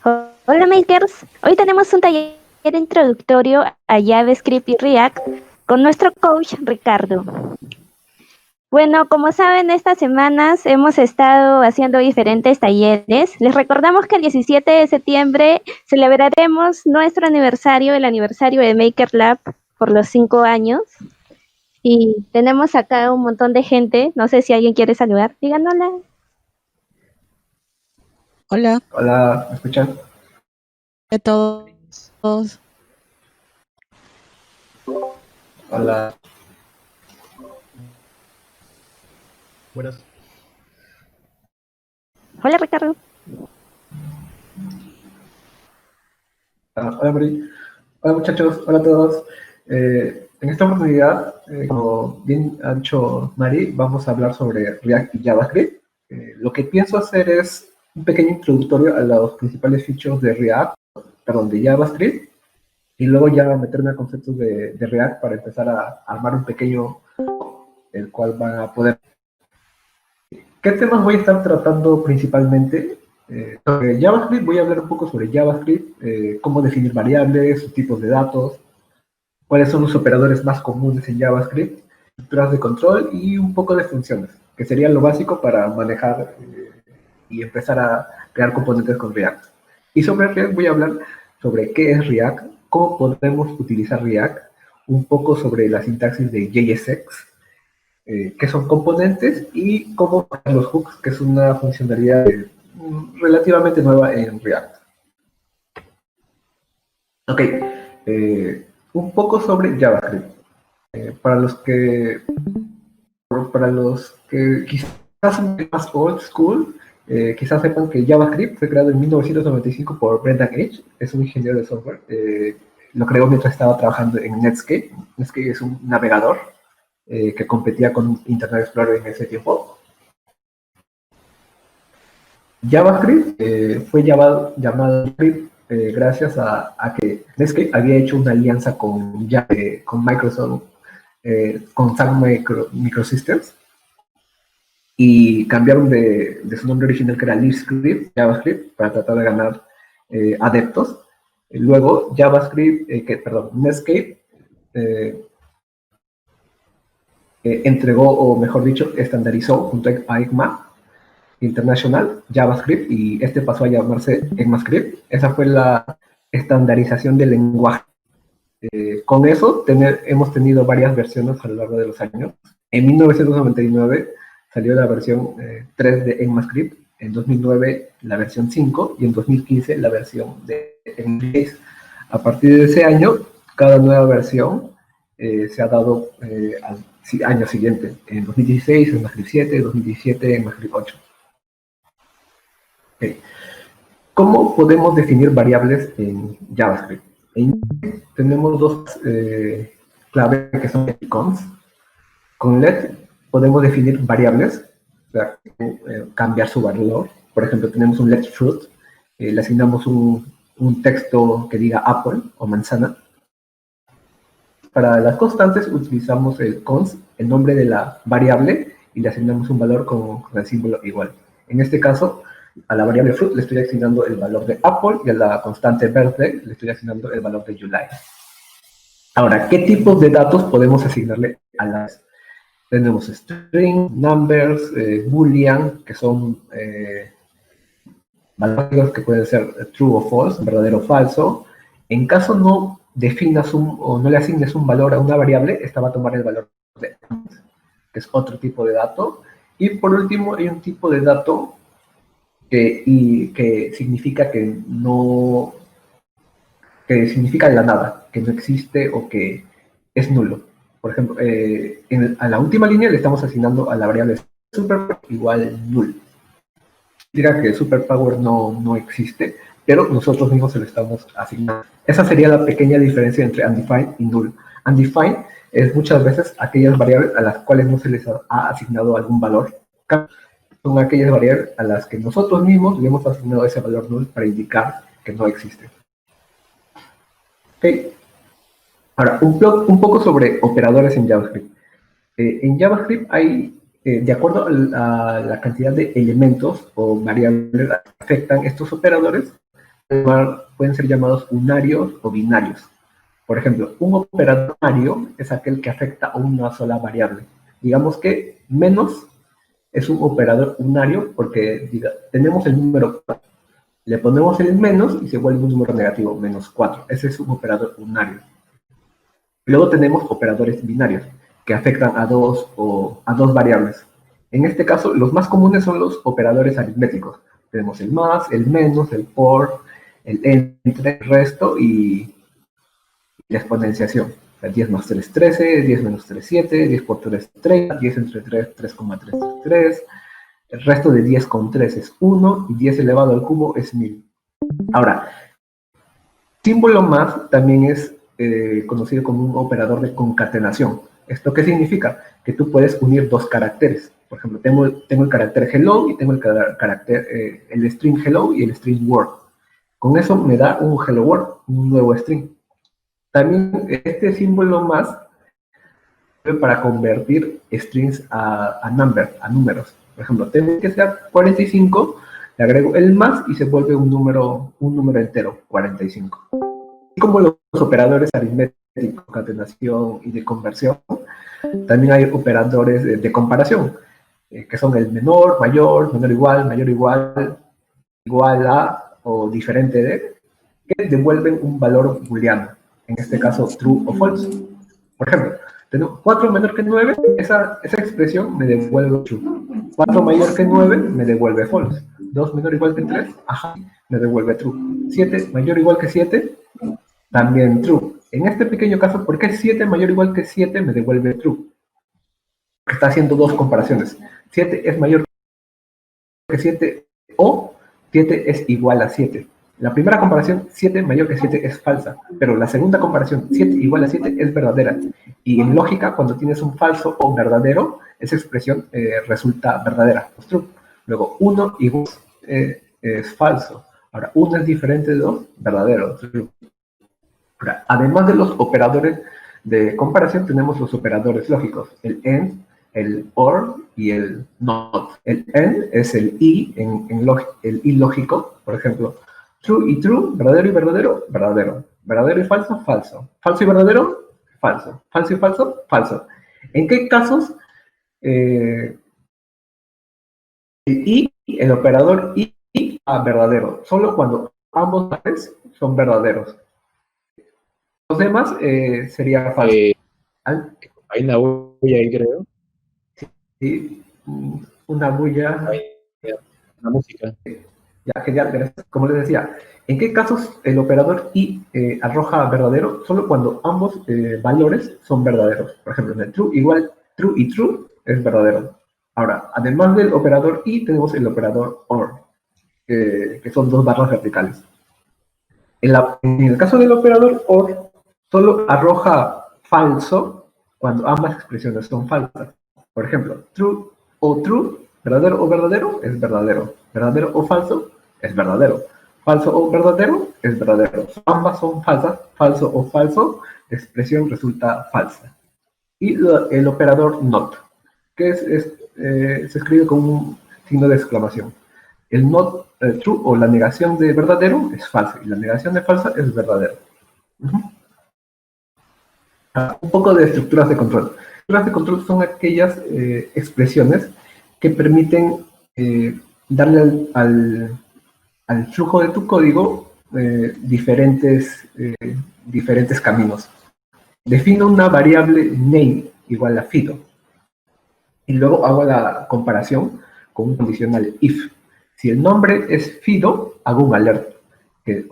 Hola makers, hoy tenemos un taller introductorio a JavaScript y React con nuestro coach Ricardo. Bueno, como saben, estas semanas hemos estado haciendo diferentes talleres. Les recordamos que el 17 de septiembre celebraremos nuestro aniversario, el aniversario de Maker Lab por los 5 años. Y tenemos acá un montón de gente. No sé si alguien quiere saludar. Digan hola. Hola Hola, ¿me escuchan? a todos. Hola. Buenas. Hola Ricardo. Hola, Mari. Hola, muchachos. Hola a todos. En esta oportunidad, como bien ha dicho Mari, vamos a hablar sobre React y JavaScript. Lo que pienso hacer es un pequeño introductorio a los principales features de React, perdón, de JavaScript, y luego ya meterme a conceptos de React para empezar a armar un pequeño, el cual van a poder. ¿Qué temas voy a estar tratando principalmente? Sobre JavaScript voy a hablar un poco sobre JavaScript, cómo definir variables, sus tipos de datos, cuáles son los operadores más comunes en JavaScript, estructuras de control y un poco de funciones, que sería lo básico para manejar y empezar a crear componentes con React. Y sobre React voy a hablar sobre qué es React, cómo podemos utilizar React, un poco sobre la sintaxis de JSX, qué son componentes y cómo usar los hooks, que es una funcionalidad relativamente nueva en React. Ok, un poco sobre JavaScript. Para los que quizás son más old school, quizás sepan que JavaScript fue creado en 1995 por Brendan Eich, es un ingeniero de software. Lo creó mientras estaba trabajando en Netscape. Netscape es un navegador que competía con Internet Explorer en ese tiempo. JavaScript fue llamado JavaScript gracias a que Netscape había hecho una alianza con Microsoft, con Sun Microsystems, y cambiaron de su nombre original, que era LibScript, JavaScript, para tratar de ganar adeptos. Luego Netscape entregó, o mejor dicho, estandarizó junto a ECMA International JavaScript, y este pasó a llamarse ECMAScript. Esa fue la estandarización del lenguaje. Con eso hemos tenido varias versiones a lo largo de los años. En 1999 salió la versión 3 de ECMAScript, en 2009 la versión 5 y en 2015 la versión de ECMAScript. A partir de ese año, cada nueva versión se ha dado al año siguiente. En 2016 ECMAScript 7, 2017 ECMAScript 8. Okay. ¿Cómo podemos definir variables en JavaScript? Tenemos dos claves que son let y cons. Con let podemos definir variables, o sea, cambiar su valor. Por ejemplo, tenemos un let fruit, le asignamos un texto que diga apple o manzana. Para las constantes utilizamos el cons, el nombre de la variable, y le asignamos un valor con el símbolo igual. En este caso, a la variable fruit le estoy asignando el valor de apple, y a la constante birthday le estoy asignando el valor de July. Ahora, ¿qué tipos de datos podemos asignarle a las? Tenemos string, numbers, boolean, que son valores que pueden ser true o false, verdadero o falso. En caso no definas o no le asignes un valor a una variable, esta va a tomar el valor de, que es otro tipo de dato. Y por último, hay un tipo de dato que significa que significa la nada, que no existe o que es nulo. Por ejemplo, a la última línea le estamos asignando a la variable superpower igual null. Diga que superpower no existe, pero nosotros mismos se lo estamos asignando. Esa sería la pequeña diferencia entre undefined y null. Undefined es muchas veces aquellas variables a las cuales no se les ha asignado algún valor. Son aquellas variables a las que nosotros mismos le hemos asignado ese valor null para indicar que no existe. Okay. Ahora, un poco sobre operadores en JavaScript. En JavaScript hay, de acuerdo a la cantidad de elementos o variables que afectan estos operadores, pueden ser llamados unarios o binarios. Por ejemplo, un operador unario es aquel que afecta a una sola variable. Digamos que menos es un operador unario porque tenemos el número 4. Le ponemos el menos y se vuelve un número negativo, menos 4. Ese es un operador unario. Luego tenemos operadores binarios, que afectan a dos variables. En este caso, los más comunes son los operadores aritméticos. Tenemos el más, el menos, el por, el entre, el resto y la exponenciación. O sea, 10 más 3, 13, 10 menos 3, 7, 10 por 3, 30, 10 entre 3, 3,3 es 3. El resto de 10 con 3 es 1 y 10 elevado al cubo es 1000. Ahora, símbolo más también es conocido como un operador de concatenación. ¿Esto qué significa? Que tú puedes unir dos caracteres. Por ejemplo, tengo el carácter hello y tengo el string hello y el string word. Con eso me da un hello world, un nuevo string. También este símbolo más sirve para convertir strings a números. Por ejemplo, tengo que ser 45, le agrego el más y se vuelve un número entero, 45. Y como los operadores aritméticos, concatenación y de conversión, también hay operadores de comparación, que son el menor, mayor, menor igual, igual a o diferente de, que devuelven un valor booleano, en este caso true o false. Por ejemplo, tengo 4 menor que 9, esa expresión me devuelve true. 4 mayor que 9 me devuelve false. 2 menor o igual que 3, ajá, me devuelve true. 7 mayor o igual que 7, también true. En este pequeño caso, ¿por qué 7 mayor o igual que 7 me devuelve true? Porque está haciendo dos comparaciones. 7 es mayor que 7 o 7 es igual a 7. La primera comparación, 7 mayor que 7, es falsa, pero la segunda comparación, 7 igual a 7, es verdadera. Y en lógica, cuando tienes un falso o verdadero, esa expresión resulta verdadera, pues true. Luego, 1 igual es falso. Ahora, 1 es diferente de 2, verdadero, true. Ahora, además de los operadores de comparación, tenemos los operadores lógicos, el AND, el OR y el NOT. El AND es el I el I lógico, por ejemplo, true y true, verdadero y verdadero, verdadero. Verdadero y falso, falso. Falso y verdadero, falso. Falso y falso, falso. ¿En qué casos el operador I a verdadero? Solo cuando ambos pares son verdaderos. Los demás sería falso. Hay una bulla ahí, creo. Sí, una bulla. Una música. Ya, genial, gracias. Como les decía, ¿en qué casos el operador I arroja verdadero? Solo cuando ambos valores son verdaderos. Por ejemplo, en el true igual true y true es verdadero. Ahora, además del operador I, tenemos el operador OR, que son dos barras verticales. En el caso del operador OR, solo arroja falso cuando ambas expresiones son falsas. Por ejemplo, true o true, verdadero o verdadero, es verdadero. Verdadero o falso, es verdadero. Falso o verdadero, es verdadero. Ambas son falsas, falso o falso, la expresión resulta falsa. Y el operador not, que se escribe con un signo de exclamación. El not true o la negación de verdadero es falso y la negación de falsa es verdadero. Un poco de estructuras de control. Estructuras de control son aquellas expresiones que permiten darle al flujo de tu código diferentes caminos. Defino una variable name igual a Fido y luego hago la comparación con un condicional if. Si el nombre es Fido, hago un alert, que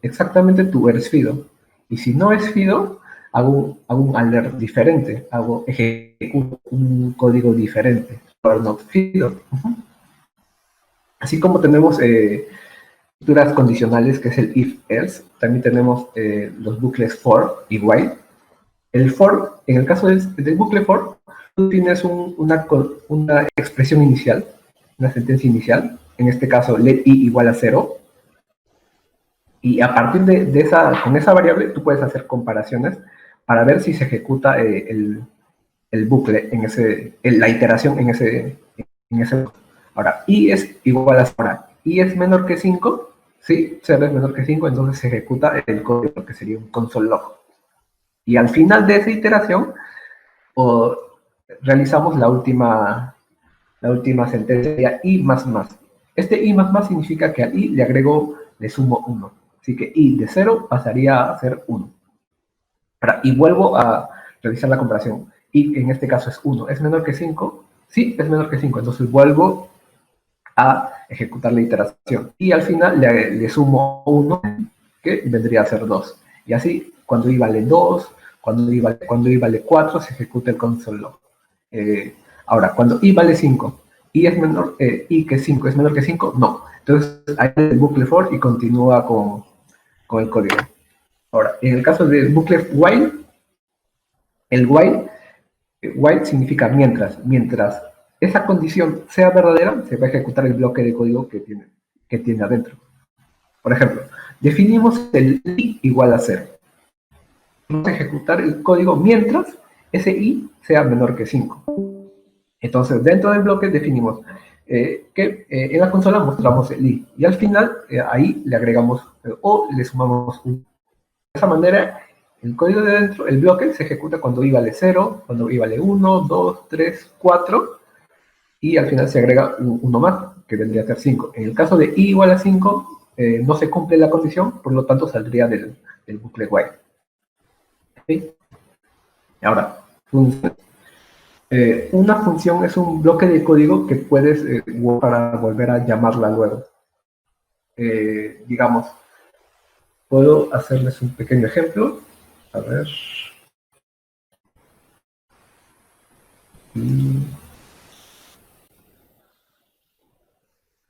exactamente tú eres Fido. Y si no es Fido, hago un alert diferente, ejecuto un código diferente, for not Fido. Así como tenemos estructuras condicionales, que es el if-else, también tenemos los bucles for y while. El for, en el caso del bucle for, tú tienes una expresión inicial, una sentencia inicial, en este caso let i igual a 0, y a partir con esa variable tú puedes hacer comparaciones para ver si se ejecuta el bucle, la iteración en ese. Ahora, i es igual a 0. I es menor que 5, si 0 es menor que 5, entonces se ejecuta el código, que sería un console log. Y al final de esa iteración, realizamos la última sentencia, i más más. Este i más más significa que al i le sumo 1. Así que i de 0 pasaría a ser 1. Y vuelvo a realizar la comparación. I en este caso es 1. ¿Es menor que 5? Sí, es menor que 5. Entonces vuelvo a ejecutar la iteración. Y al final le sumo 1, que vendría a ser 2. Y así, cuando i vale 2, cuando i vale 4, se ejecuta el console log. Ahora, cuando i vale 5, i que 5 es menor que 5, no. Entonces, ahí el bucle for y continúa con el código. Ahora, en el caso del bucle while, el while significa mientras. Mientras esa condición sea verdadera, se va a ejecutar el bloque de código que tiene adentro. Por ejemplo, definimos el i igual a 0. Vamos a ejecutar el código mientras ese i sea menor que 5. Entonces, dentro del bloque definimos que en la consola mostramos el i. Y al final, ahí le agregamos o le sumamos 1. De esa manera, el código de dentro, el bloque, se ejecuta cuando i vale 0, cuando i vale 1, 2, 3, 4, y al final se agrega uno más, que vendría a ser 5. En el caso de i igual a 5, no se cumple la condición, por lo tanto saldría del bucle while. ¿Sí? Ahora, funciones. Una función es un bloque de código que puedes para volver a llamarla luego. Digamos, puedo hacerles un pequeño ejemplo. A ver.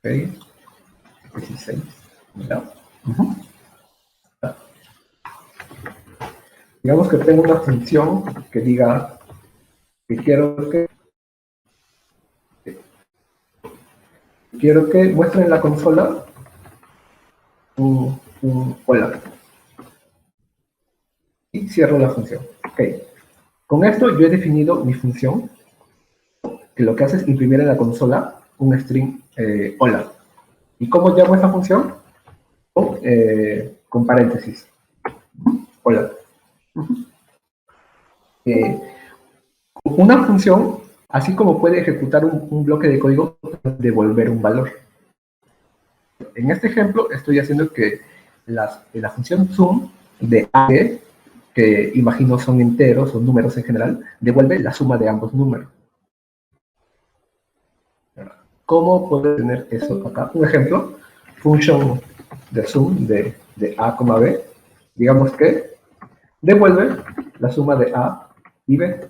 Ok. 16. Ya. Digamos que tengo una función que diga que quiero que muestre en la consola un hola. Y cierro la función. Ok. Con esto yo he definido mi función, que lo que hace es imprimir en la consola un string hola. ¿Y cómo llamo esa función? Con paréntesis. Hola. Una función, así como puede ejecutar un bloque de código, puede devolver un valor. En este ejemplo estoy haciendo que la función sum de a, que imagino son enteros o números en general, devuelve la suma de ambos números. ¿Cómo puedo tener eso acá? Un ejemplo, función de sum de a, b, digamos que devuelve la suma de a y b.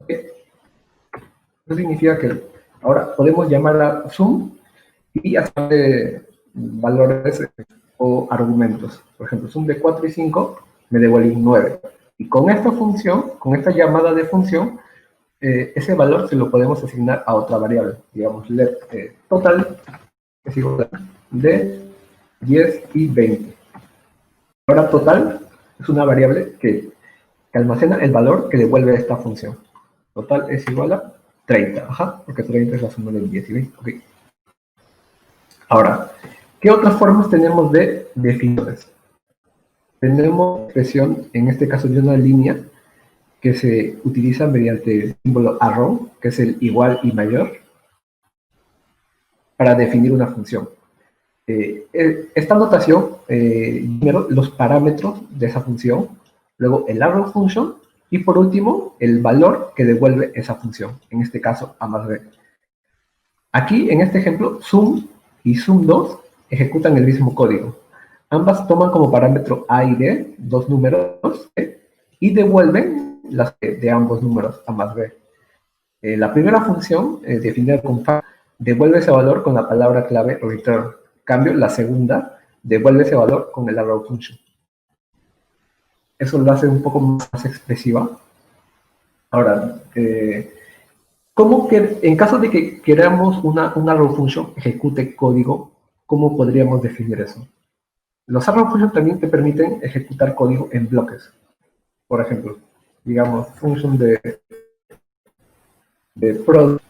¿Okay? Eso significa que ahora podemos llamarla sum y hacer valores o argumentos. Por ejemplo, sum de 4 y 5 me devuelve un 9. Y con esta función, con esta llamada de función, ese valor se lo podemos asignar a otra variable. Digamos, let total es igual a de 10 y 20. Ahora total es una variable que almacena el valor que devuelve esta función. Total es igual a 30, porque 30 es la suma de 10 y 20. Okay. Ahora, ¿qué otras formas tenemos de definiciones? Tenemos expresión, en este caso de una línea, que se utiliza mediante el símbolo arrow, que es el igual y mayor, para definir una función. Esta notación, primero los parámetros de esa función, luego el arrow function, y por último, el valor que devuelve esa función, en este caso a más b. Aquí, en este ejemplo, sum y sum2 ejecutan el mismo código. Ambas toman como parámetro a y b, dos números, y devuelven las de ambos números, a más b. La primera función, definida con fact, devuelve ese valor con la palabra clave return. En cambio, la segunda devuelve ese valor con el arrow function. Eso lo hace un poco más expresiva. Ahora, ¿cómo que, en caso de que queramos un arrow function ejecute código, cómo podríamos definir eso? Los arrow functions también te permiten ejecutar código en bloques. Por ejemplo, digamos, function de product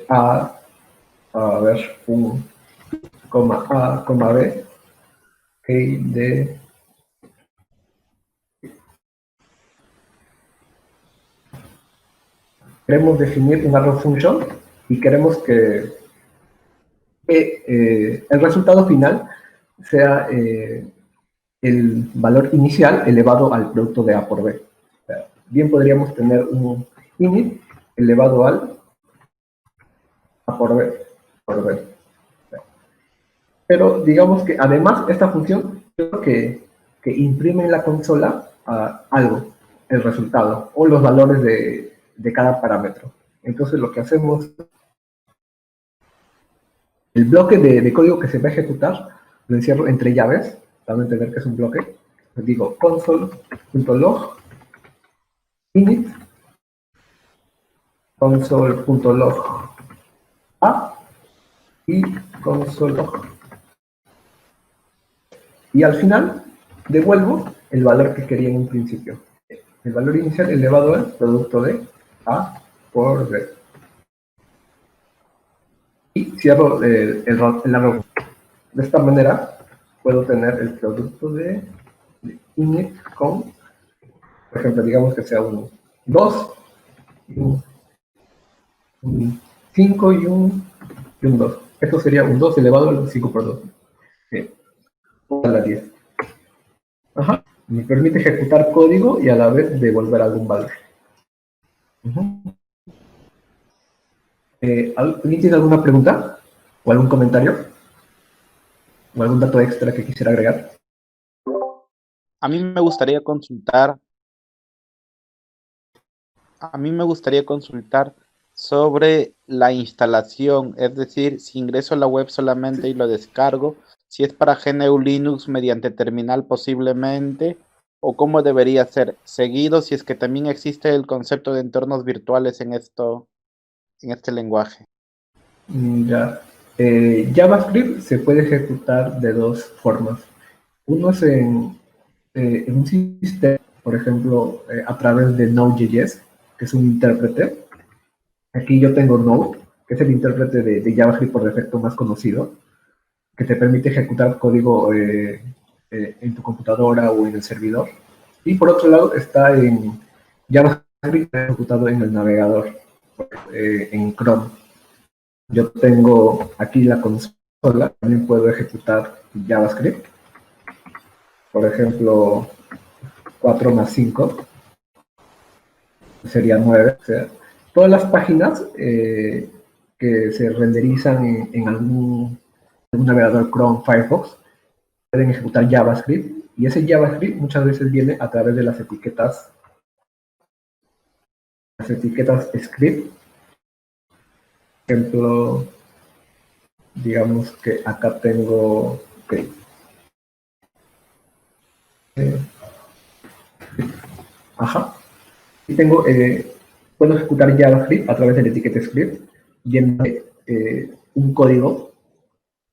a ver, coma A, coma B, key de queremos definir un arrow function y queremos que el resultado final sea el valor inicial elevado al producto de A por B. O sea, bien podríamos tener un init elevado al A por B, por B. Pero digamos que además esta función creo que imprime en la consola algo, el resultado o los valores de cada parámetro. Entonces lo que hacemos, el bloque de código que se va a ejecutar lo encierro entre llaves, dando a entender que es un bloque. Les digo console.log init console.log a y console.log. Y al final devuelvo el valor que quería en un principio. El valor inicial elevado al producto de A por B. Y cierro el arrow. De esta manera puedo tener el producto de init con, por ejemplo, digamos que sea un 2, un 5 y un 2. Esto sería un 2 elevado al 5 por 2. A la 10. Ajá. Me permite ejecutar código y a la vez devolver algún valor. ¿Alguien tiene alguna pregunta? ¿O algún comentario? ¿O algún dato extra que quisiera agregar? A mí me gustaría consultar sobre la instalación, es decir, si ingreso a la web solamente y lo descargo, si es para GNU Linux mediante terminal posiblemente, o cómo debería ser seguido, si es que también existe el concepto de entornos virtuales en este lenguaje. Ya. JavaScript se puede ejecutar de dos formas. Uno es en un sistema, por ejemplo, a través de Node.js, que es un intérprete. Aquí yo tengo Node, que es el intérprete de JavaScript por defecto más conocido, que te permite ejecutar código en tu computadora o en el servidor. Y por otro lado está en JavaScript ejecutado en el navegador, en Chrome. Yo tengo aquí la consola, también puedo ejecutar JavaScript. Por ejemplo, 4 más 5 sería 9. O sea, todas las páginas que se renderizan en algún navegador Chrome, Firefox, pueden ejecutar JavaScript. Y ese JavaScript muchas veces viene a través de las etiquetas script. Por ejemplo, digamos que acá tengo... Okay. Ajá. Y tengo, puedo ejecutar JavaScript a través de la etiqueta script, viendo un código,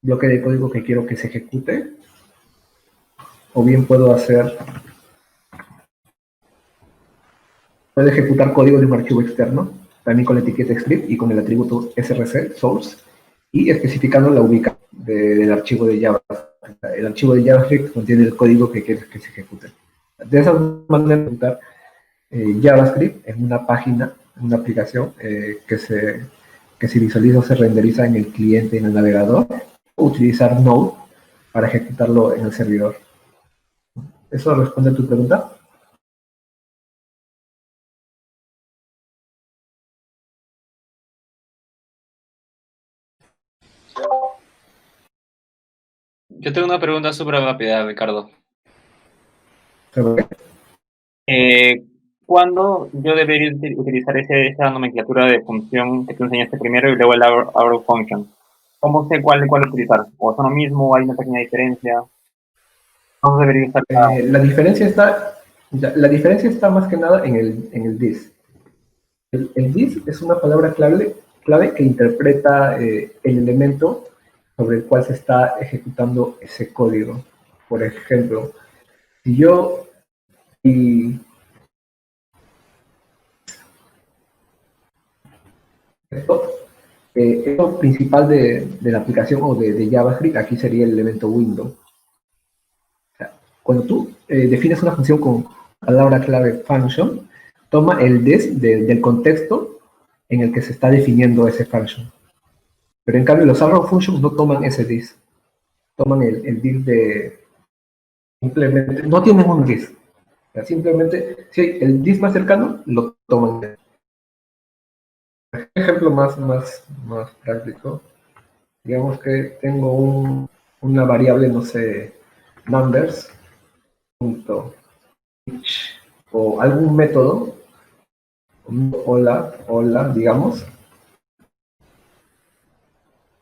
bloque de código que quiero que se ejecute, o bien puedo ejecutar código de un archivo externo, también con la etiqueta script y con el atributo src, source, y especificando la ubicación del archivo de JavaScript. El archivo de JavaScript contiene el código que quieres que se ejecute. De esa manera, ejecutar JavaScript en una página, en una aplicación que se visualiza o se renderiza en el cliente, en el navegador, o utilizar Node para ejecutarlo en el servidor. ¿Eso responde a tu pregunta? Yo tengo una pregunta súper rápida, Ricardo. ¿Sobre ¿Cuándo yo debería utilizar esa nomenclatura de función que tú enseñaste primero y luego el arrow function? ¿Cómo sé cuál utilizar? ¿O son lo mismo? ¿Hay una pequeña diferencia? ¿Cómo debería usar la diferencia está más que nada en el this. El this es una palabra clave que interpreta el elemento sobre el cual se está ejecutando ese código. Por ejemplo, si yo Lo principal de la aplicación o de JavaScript aquí sería el elemento window. O sea, cuando tú defines una función con palabra clave function, toma el this del contexto en el que se está definiendo ese function. Pero en cambio los arrow functions no toman ese this. Toman el this de... Simplemente, no tienen un this. O sea, simplemente, si hay el this más cercano, lo toman. Un ejemplo más práctico. Digamos que tengo una variable, no sé, numbers, punto, each, o algún método, hola, digamos.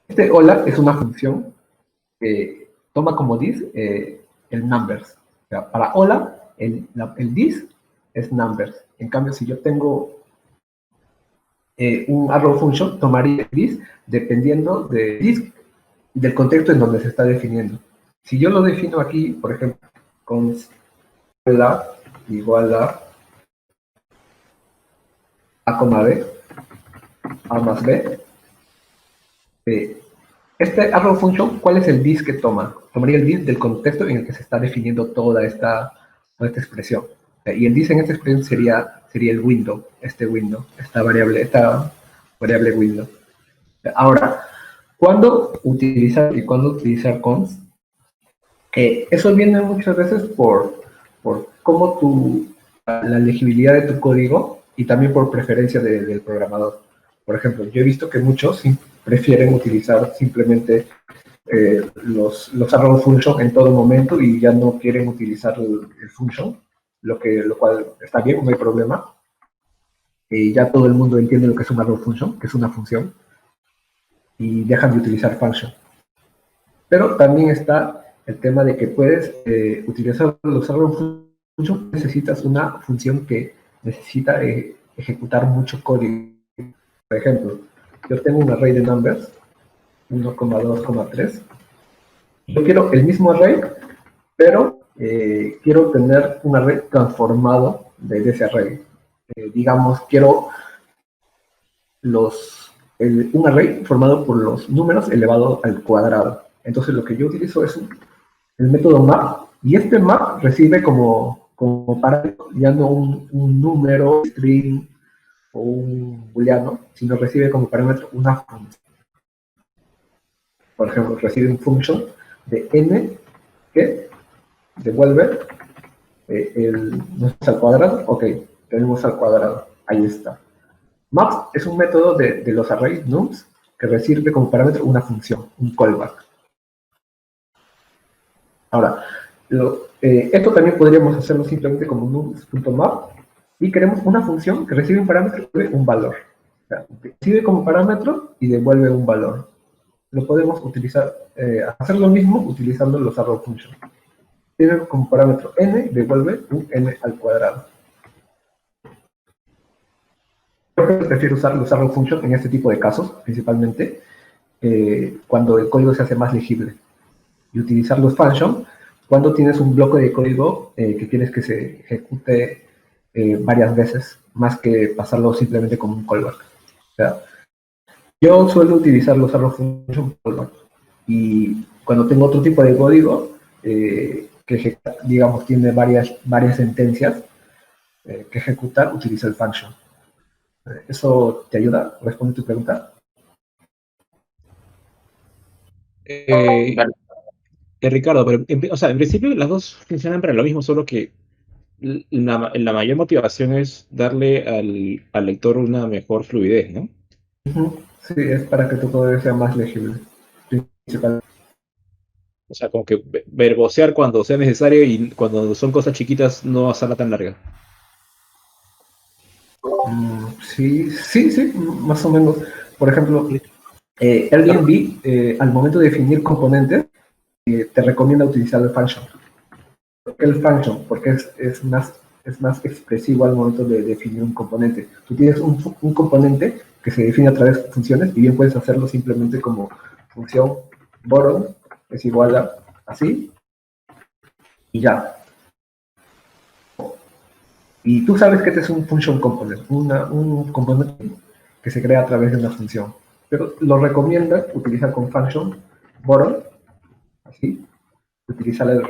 Este hola es una función que toma como this el numbers. O sea, para hola, el this es numbers. En cambio, si yo tengo un arrow function, tomaría this dependiendo del contexto en donde se está definiendo. Si yo lo defino aquí, por ejemplo, con hola igual a B, A más B, este arrow function, ¿cuál es el this que toma? Tomaría el this del contexto en el que se está definiendo toda esta expresión. Y el this en esta expresión sería el window, esta variable window. Ahora, ¿cuándo utilizar y cuándo utilizar const? Eso viene muchas veces por cómo la legibilidad de tu código y también por preferencia del programador. Por ejemplo, yo he visto que muchos prefieren utilizar simplemente los arrow function en todo momento y ya no quieren utilizar el function, lo cual está bien, no hay problema. Ya todo el mundo entiende lo que es un arrow function, que es una función, y dejan de utilizar function. Pero también está el tema de que puedes utilizar los arrow function, necesitas una función que necesita ejecutar mucho código. Por ejemplo, yo tengo un array de numbers, 1,2,3. Yo quiero el mismo array, pero quiero tener un array transformado de ese array. Digamos, quiero un array formado por los números elevado al cuadrado. Entonces lo que yo utilizo es el método map, y este map recibe como parámetro ya no un número, string o un booleano, sino recibe como parámetro una función. Por ejemplo, recibe un function de n que devuelve ¿no es al cuadrado? Ok, tenemos al cuadrado, ahí está. Maps es un método de los arrays nums que recibe como parámetro una función, un callback. Ahora, esto también podríamos hacerlo simplemente como nums.map y queremos una función que recibe un parámetro y un valor. O sea, recibe como parámetro y devuelve un valor. Lo podemos utilizar, hacer lo mismo utilizando los arrow functions. Tiene como parámetro n, devuelve un n al cuadrado. Yo prefiero usar los arrow functions en este tipo de casos, principalmente cuando el código se hace más legible. Y utilizar los functions cuando tienes un bloque de código que quieres que se ejecute varias veces, más que pasarlo simplemente como un callback. O sea, yo suelo utilizar los arrow functions callback. Y cuando tengo otro tipo de código, que digamos tiene varias sentencias que ejecutar, utiliza el function. ¿Eso te ayuda? ¿Responde tu pregunta? Ricardo, pero en principio las dos funcionan para lo mismo, solo que la mayor motivación es darle al lector una mejor fluidez, ¿no? Sí, es para que tu código sea más legible, principalmente. O sea, como que verbosear cuando sea necesario y cuando son cosas chiquitas no hacerla tan larga. Sí, más o menos. Por ejemplo, Airbnb, al momento de definir componentes, te recomienda utilizar el function. ¿Por qué el function? Porque es más expresivo al momento de definir un componente. Tú tienes un componente que se define a través de funciones y bien puedes hacerlo simplemente como función borrow es igual a así y ya. Y tú sabes que este es un function component, un componente que se crea a través de una función. pero lo recomienda utilizar con function bottom, así, utilizar el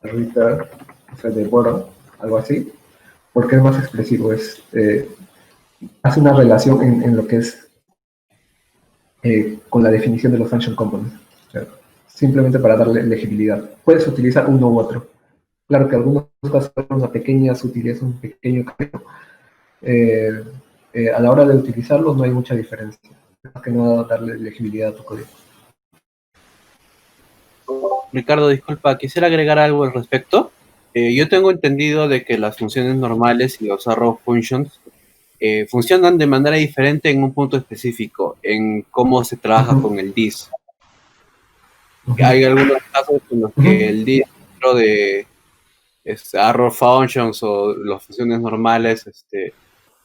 return, o sea, de bottom, algo así, porque es más expresivo, hace una relación en lo que es con la definición de los function components, o sea, simplemente para darle legibilidad. Puedes utilizar uno u otro. Claro que algunos casos una pequeña sutileza, un pequeño cambio. A la hora de utilizarlo no hay mucha diferencia. Más que nada darle legibilidad a tu código. Ricardo, disculpa, quisiera agregar algo al respecto. Yo tengo entendido de que las funciones normales y los arrow functions funcionan de manera diferente en un punto específico, en cómo se trabaja con el dis. Hay algunos casos en los que el dis dentro de arrow functions o las funciones normales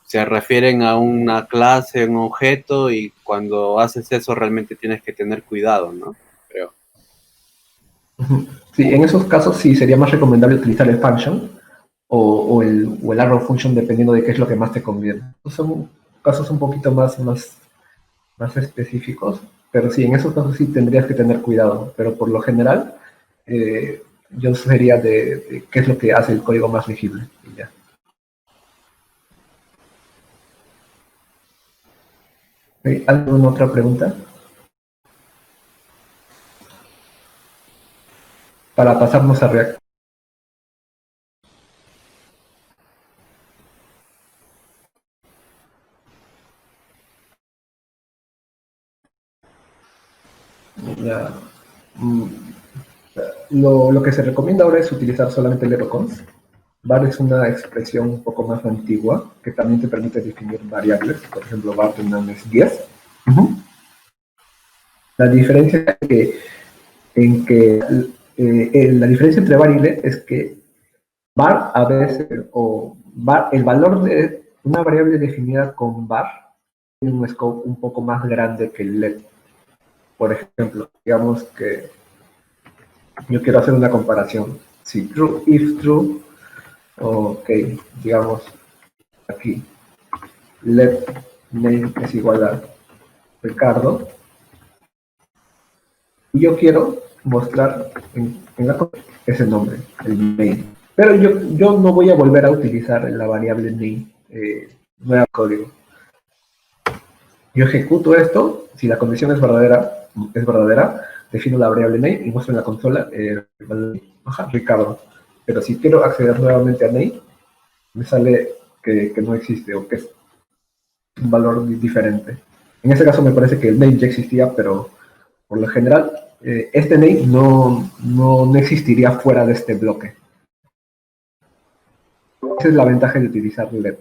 se refieren a una clase, un objeto, y cuando haces eso realmente tienes que tener cuidado, ¿no? Creo. Sí, en esos casos sí sería más recomendable utilizar el function o el arrow function dependiendo de qué es lo que más te conviene. Son casos un poquito más específicos, pero sí, en esos casos sí tendrías que tener cuidado, pero por lo general yo sería de qué es lo que hace el código más legible. Y ya. ¿Hay alguna otra pregunta? Para pasarnos a React. Ya. Lo que se recomienda ahora es utilizar solamente el eroconst. Var es una expresión un poco más antigua que también te permite definir variables. Por ejemplo, var es 10. La diferencia la diferencia entre var y let es que var a veces, el valor de una variable definida con var tiene un scope un poco más grande que el let. Por ejemplo, digamos que yo quiero hacer una comparación. Si true, if true, ok, digamos aquí, let name es igual a Ricardo, y yo quiero mostrar en la ese nombre, el name. Pero yo no voy a volver a utilizar la variable name, nueva código. Yo ejecuto esto, si la condición es verdadera, defino la variable name y muestro en la consola Ricardo. Pero si quiero acceder nuevamente a name, me sale que no existe o que es un valor diferente. En este caso me parece que el name ya existía, pero por lo general este name no existiría fuera de este bloque. Esa es la ventaja de utilizar let.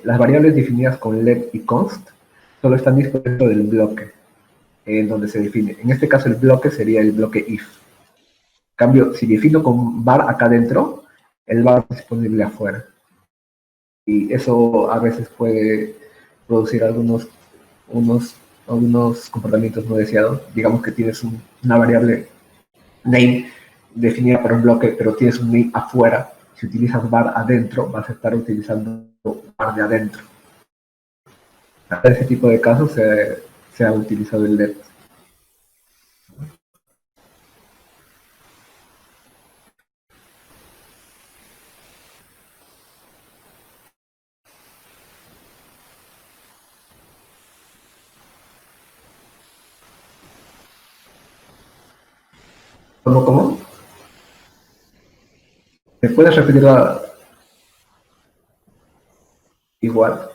Las variables definidas con let y const solo están disponibles dentro del bloque en donde se define. En este caso el bloque sería el bloque if. En cambio, si defino con var acá adentro, el var está disponible afuera. Y eso a veces puede producir algunos comportamientos no deseados. Digamos que tienes una variable name definida por un bloque, pero tienes un name afuera. Si utilizas var adentro, vas a estar utilizando var de adentro. Para ese tipo de casos se ha utilizado el let. ¿Cómo? ¿Me puedes repetir igual?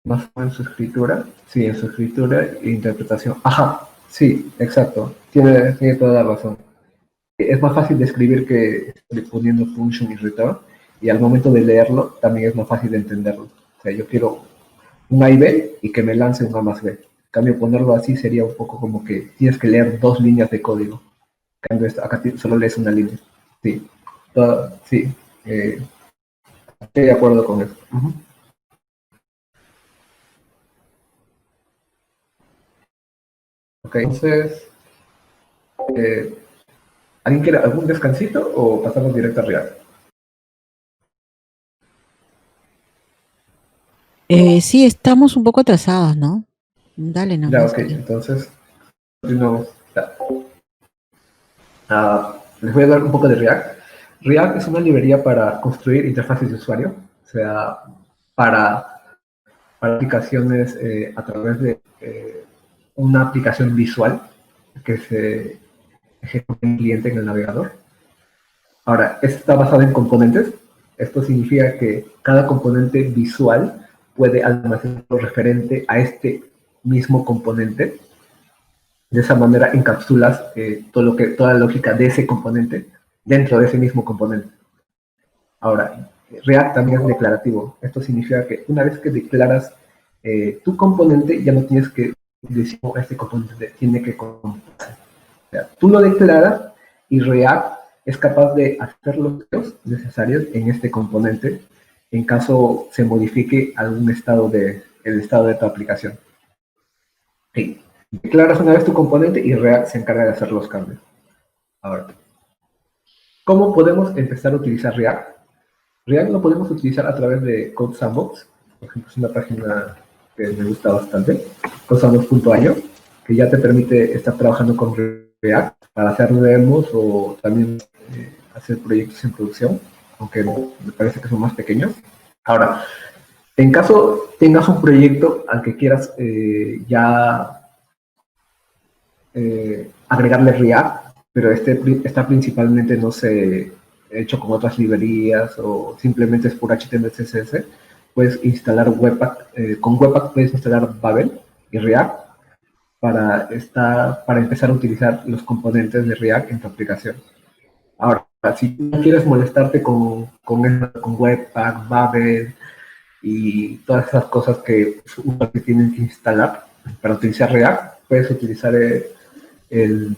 Más o menos en su escritura. Sí, en su escritura e interpretación. Ajá, sí, exacto. Tiene toda la razón. Es más fácil de escribir que poniendo function y return, y al momento de leerlo también es más fácil de entenderlo. O sea, yo quiero un A y B y que me lance un A más B. En cambio, ponerlo así sería un poco como que tienes que leer 2 líneas de código. En cambio, acá solo lees una línea. Sí, sí. Estoy de acuerdo con eso. Ok, entonces, ¿Alguien quiere algún descansito o pasamos directo a React? Sí, estamos un poco atrasados, ¿no? Dale Ya, nomás. ok, entonces continuamos. Ya. Les voy a hablar un poco de React. React es una librería para construir interfaces de usuario, o sea, para aplicaciones a través de una aplicación visual que se ejecuta en el cliente en el navegador. Ahora, esto está basado en componentes. Esto significa que cada componente visual puede almacenar lo referente a este mismo componente. De esa manera encapsulas toda la lógica de ese componente dentro de ese mismo componente. Ahora, React también es declarativo. Esto significa que una vez que declaras tu componente, ya no tienes que decir, oh, este componente tiene que comportarse. O sea, tú lo declaras y React es capaz de hacer los cambios necesarios en este componente en caso se modifique algún estado el estado de tu aplicación. Sí. Declaras una vez tu componente y React se encarga de hacer los cambios. Ahora, ¿cómo podemos empezar a utilizar React? React lo podemos utilizar a través de Code Sandbox. Por ejemplo, es una página que me gusta bastante, codesandbox.io, que ya te permite estar trabajando con React para hacer demos o también hacer proyectos en producción, aunque me parece que son más pequeños. Ahora, en caso tengas un proyecto al que quieras agregarle React, pero está principalmente, no sé, hecho con otras librerías o simplemente es por HTML, CSS, puedes instalar Webpack. Con Webpack puedes instalar Babel y React para empezar a utilizar los componentes de React en tu aplicación. Ahora, si no quieres molestarte con Webpack, Babel y todas esas cosas que tienen que instalar para utilizar React, puedes utilizar el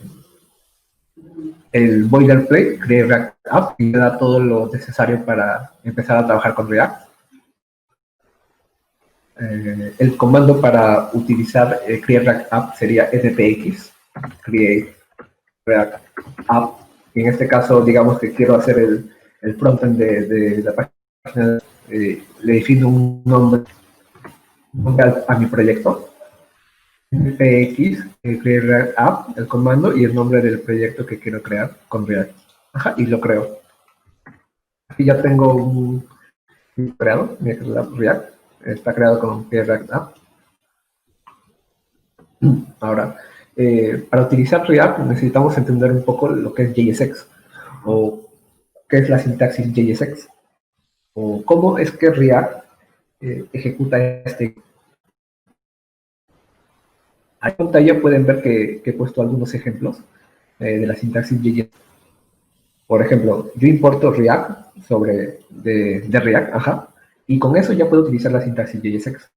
boilerplate, Create React App, y te da todo lo necesario para empezar a trabajar con React. El comando para utilizar Create React App sería npx, Create React App. Y en este caso, digamos que quiero hacer el frontend de la página, le defino un nombre a mi proyecto. npx, Create React App, el comando y el nombre del proyecto que quiero crear con React. Ajá, y lo creo. Aquí ya tengo un creado, React, está creado con Create React App. Ahora, para utilizar React necesitamos entender un poco lo que es JSX, o qué es la sintaxis JSX, o cómo es que React ejecuta este. Ahí en pantalla pueden ver que he puesto algunos ejemplos de la sintaxis JSX. Por ejemplo, yo importo React de React, ajá, y con eso ya puedo utilizar la sintaxis JSX.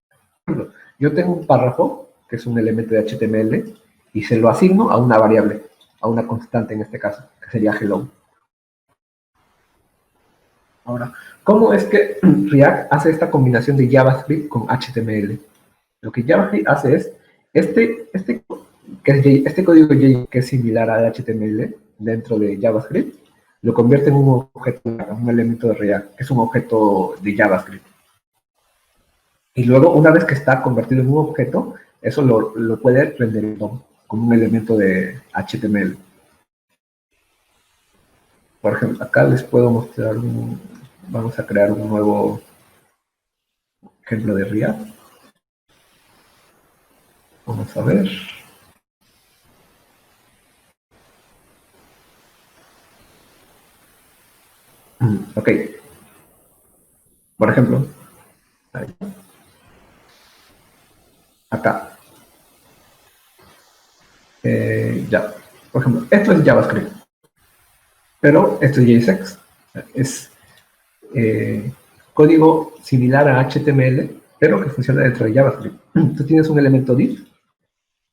Por ejemplo, yo tengo un párrafo, que es un elemento de HTML, y se lo asigno a una variable, a una constante en este caso, que sería hello. Ahora, ¿cómo es que React hace esta combinación de JavaScript con HTML? Lo que JavaScript hace es, este código que es similar al HTML dentro de JavaScript, lo convierte en un objeto, un elemento de React, que es un objeto de JavaScript. Y luego, una vez que está convertido en un objeto, eso lo puede renderizar como un elemento de HTML. Por ejemplo, acá les puedo mostrar vamos a crear un nuevo ejemplo de React. Vamos a ver. Ok. Por ejemplo, ahí. Acá. Ya. Por ejemplo, esto es JavaScript. Pero esto es JSX. Es código similar a HTML, pero que funciona dentro de JavaScript. Tú tienes un elemento div,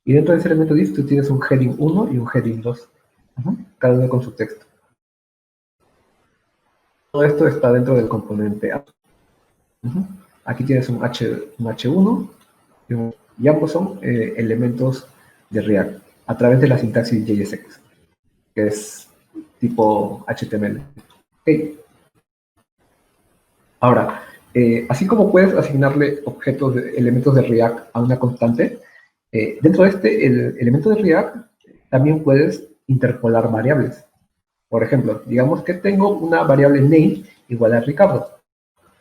y dentro de ese elemento div tú tienes un heading 1 y un heading 2. Cada uno con su texto. Todo esto está dentro del componente app. Aquí tienes un H1 y ambos son elementos de React a través de la sintaxis JSX, que es tipo HTML. Okay. Ahora, así como puedes asignarle objetos, elementos de React a una constante, dentro de el elemento de React también puedes interpolar variables. Por ejemplo, digamos que tengo una variable name igual a Ricardo.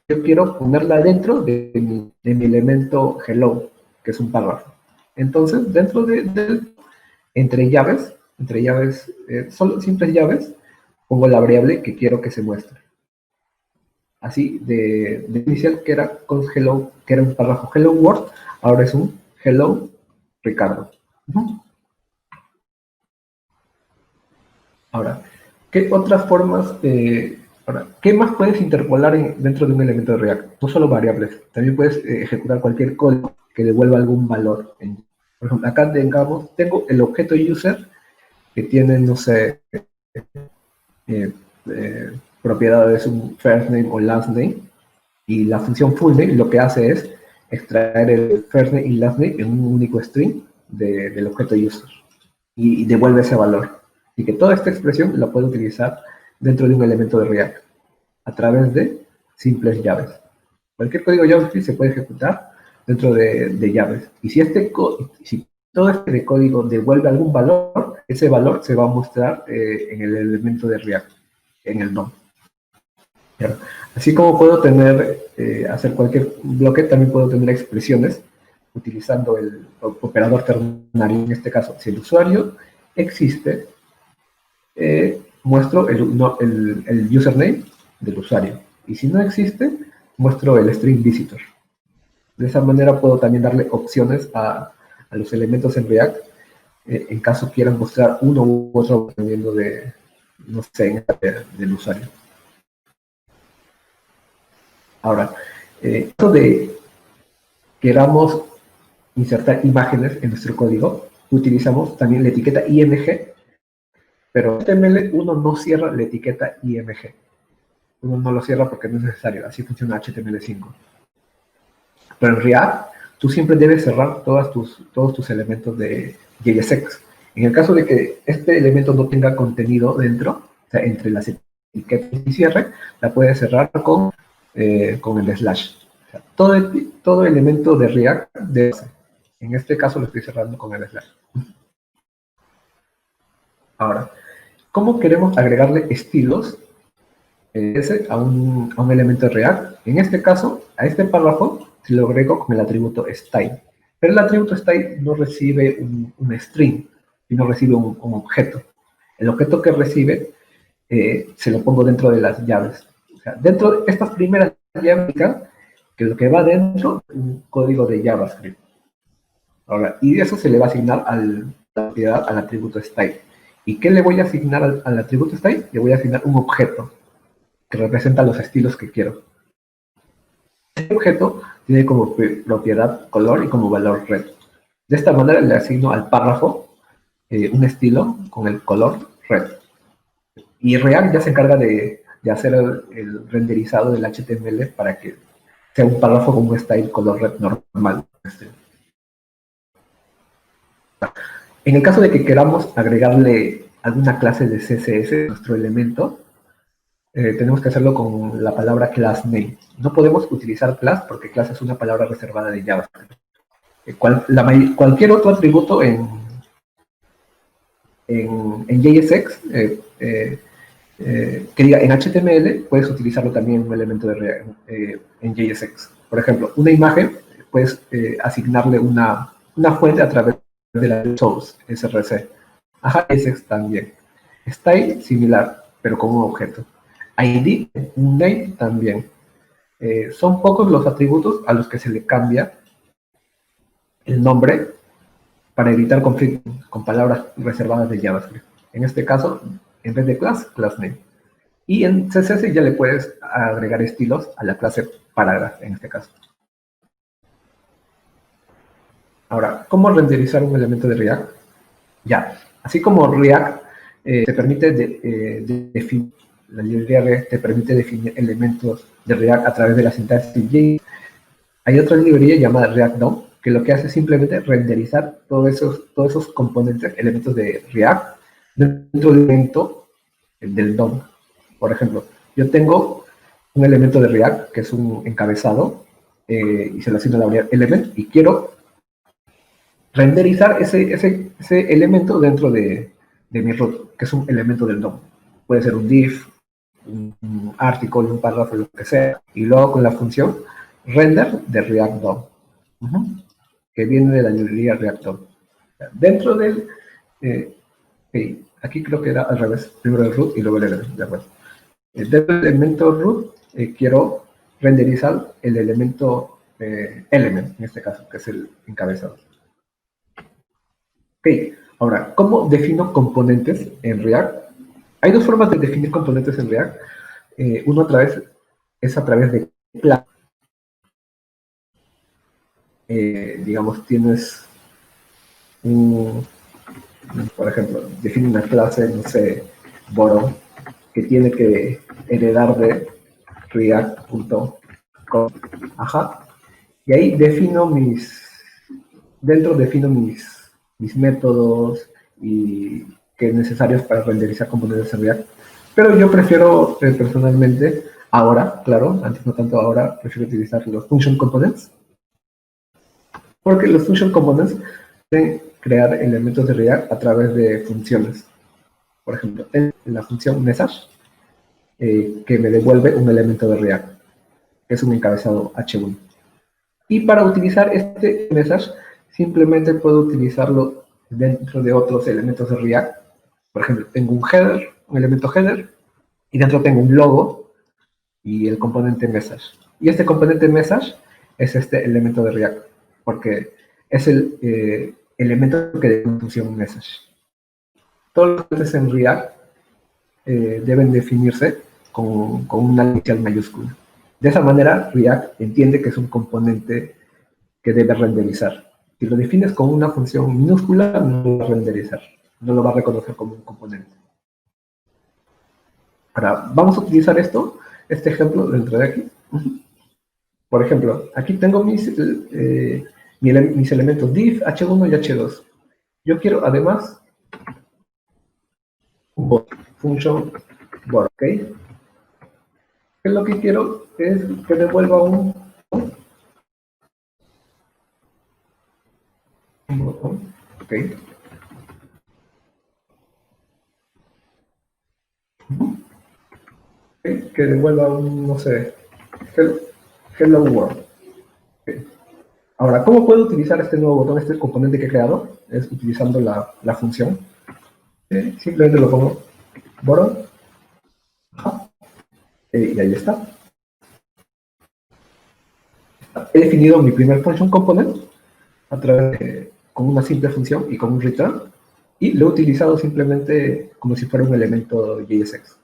Yo quiero ponerla dentro de mi elemento hello, que es un párrafo. Entonces, dentro entre llaves, solo simples llaves, pongo la variable que quiero que se muestre. Así, de inicial que era con hello, que era un párrafo hello world, ahora es un hello Ricardo. Ahora, ¿qué otras formas, qué más puedes interpolar dentro de un elemento de React? No solo variables, también puedes ejecutar cualquier código que devuelva algún valor. Por ejemplo, acá tengo el objeto user que tiene, no sé, propiedades, un first name o last name, y la función fullName lo que hace es extraer el first name y last name en un único string del objeto user y devuelve ese valor. Y que toda esta expresión la puedo utilizar dentro de un elemento de React a través de simples llaves. Cualquier código JavaScript se puede ejecutar dentro de llaves. Y si todo este código devuelve algún valor, ese valor se va a mostrar en el elemento de React, en el DOM. Así como puedo hacer cualquier bloque, también puedo tener expresiones utilizando el operador ternario. En este caso, si el usuario existe, muestro el username del usuario. Y si no existe, muestro el string visitor. De esa manera puedo también darle opciones a los elementos en React, en caso quieran mostrar uno u otro dependiendo no sé, del usuario. Ahora, esto de queramos insertar imágenes en nuestro código, utilizamos también la etiqueta IMG, pero en HTML uno no cierra la etiqueta IMG. Uno no lo cierra porque no es necesario, así funciona HTML5. Pero en React, tú siempre debes cerrar todos tus elementos de JSX. En el caso de que este elemento no tenga contenido dentro, o sea, entre las etiquetas y cierre, la puedes cerrar con el slash. O sea, todo elemento de React debe ser. En este caso lo estoy cerrando con el slash. Ahora, ¿cómo queremos agregarle estilos a un elemento de React? En este caso, a este párrafo se lo agrego con el atributo style. Pero el atributo style no recibe un string, sino recibe un objeto. El objeto que recibe se lo pongo dentro de las llaves. O sea, dentro de estas primeras llaves, que lo que va dentro es un código de JavaScript. Ahora, y eso se le va a asignar al atributo style. ¿Y qué le voy a asignar al atributo style? Le voy a asignar un objeto que representa los estilos que quiero. Este objeto tiene como propiedad color y como valor red. De esta manera le asigno al párrafo un estilo con el color red. Y React ya se encarga de hacer el renderizado del HTML para que sea un párrafo con un style color red normal. En el caso de que queramos agregarle alguna clase de CSS a nuestro elemento, tenemos que hacerlo con la palabra class name. No podemos utilizar class porque class es una palabra reservada de JavaScript. Cualquier otro atributo en JSX, que diga en HTML, puedes utilizarlo también en un elemento en JSX. Por ejemplo, una imagen, puedes asignarle una fuente a través de la source, src. JSX también. Style, similar, pero con un objeto. ID, name también. Son pocos los atributos a los que se le cambia el nombre para evitar conflictos con palabras reservadas de JavaScript. En este caso, en vez de class name. Y en CSS ya le puedes agregar estilos a la clase paragraph, en este caso. Ahora, ¿cómo renderizar un elemento de React? Ya, así como React te permite definir, la librería React te permite definir elementos de React a través de la sintaxis JSX, hay otra librería llamada React DOM, que lo que hace es simplemente renderizar todos esos componentes, elementos de React, dentro de un elemento del DOM. Por ejemplo, yo tengo un elemento de React que es un encabezado y se lo asigno a la variable element y quiero renderizar ese elemento dentro de mi root, que es un elemento del DOM. Puede ser un div, un artículo, un párrafo, lo que sea, y luego con la función render de React DOM, que viene de la librería React DOM. Dentro del, aquí creo que era al revés, primero el root y luego el elemento, de acuerdo. Dentro del elemento root quiero renderizar el elemento element, en este caso, que es el encabezado. Ok, ahora, ¿cómo defino componentes en React? Hay dos formas de definir componentes en React. Uno es a través de clase. Digamos, tienes por ejemplo, define una clase, no sé, borrow, que tiene que heredar de react.com. Y ahí defino dentro defino mis métodos y que es necesarios para renderizar componentes en React. Pero yo prefiero personalmente, ahora, claro, antes no tanto ahora, prefiero utilizar los function components. Porque los function components pueden crear elementos de React a través de funciones. Por ejemplo, en la función message, que me devuelve un elemento de React, que es un encabezado H1. Y para utilizar este message, simplemente puedo utilizarlo dentro de otros elementos de React. Por ejemplo, tengo un header, un elemento header, y dentro tengo un logo y el componente message. Y este componente message es este elemento de React, porque es el elemento que da una función message. Todos los componentes en React deben definirse con una inicial mayúscula. De esa manera, React entiende que es un componente que debe renderizar. Si lo defines con una función minúscula, no lo va a renderizar, no lo va a reconocer como un componente. Ahora, vamos a utilizar este ejemplo dentro de aquí. Por ejemplo, aquí tengo mis elementos div, h1 y h2. Yo quiero además un function bot, ¿ok? Lo que quiero es que devuelva un botón, ¿ok? Que devuelva un, no sé, hello world. Okay. Ahora, ¿cómo puedo utilizar este nuevo botón, este componente que he creado? Es utilizando la función. Simplemente lo pongo botón. Y ahí está. He definido mi primer function component a través con una simple función y con un return. Y lo he utilizado simplemente como si fuera un elemento JSX.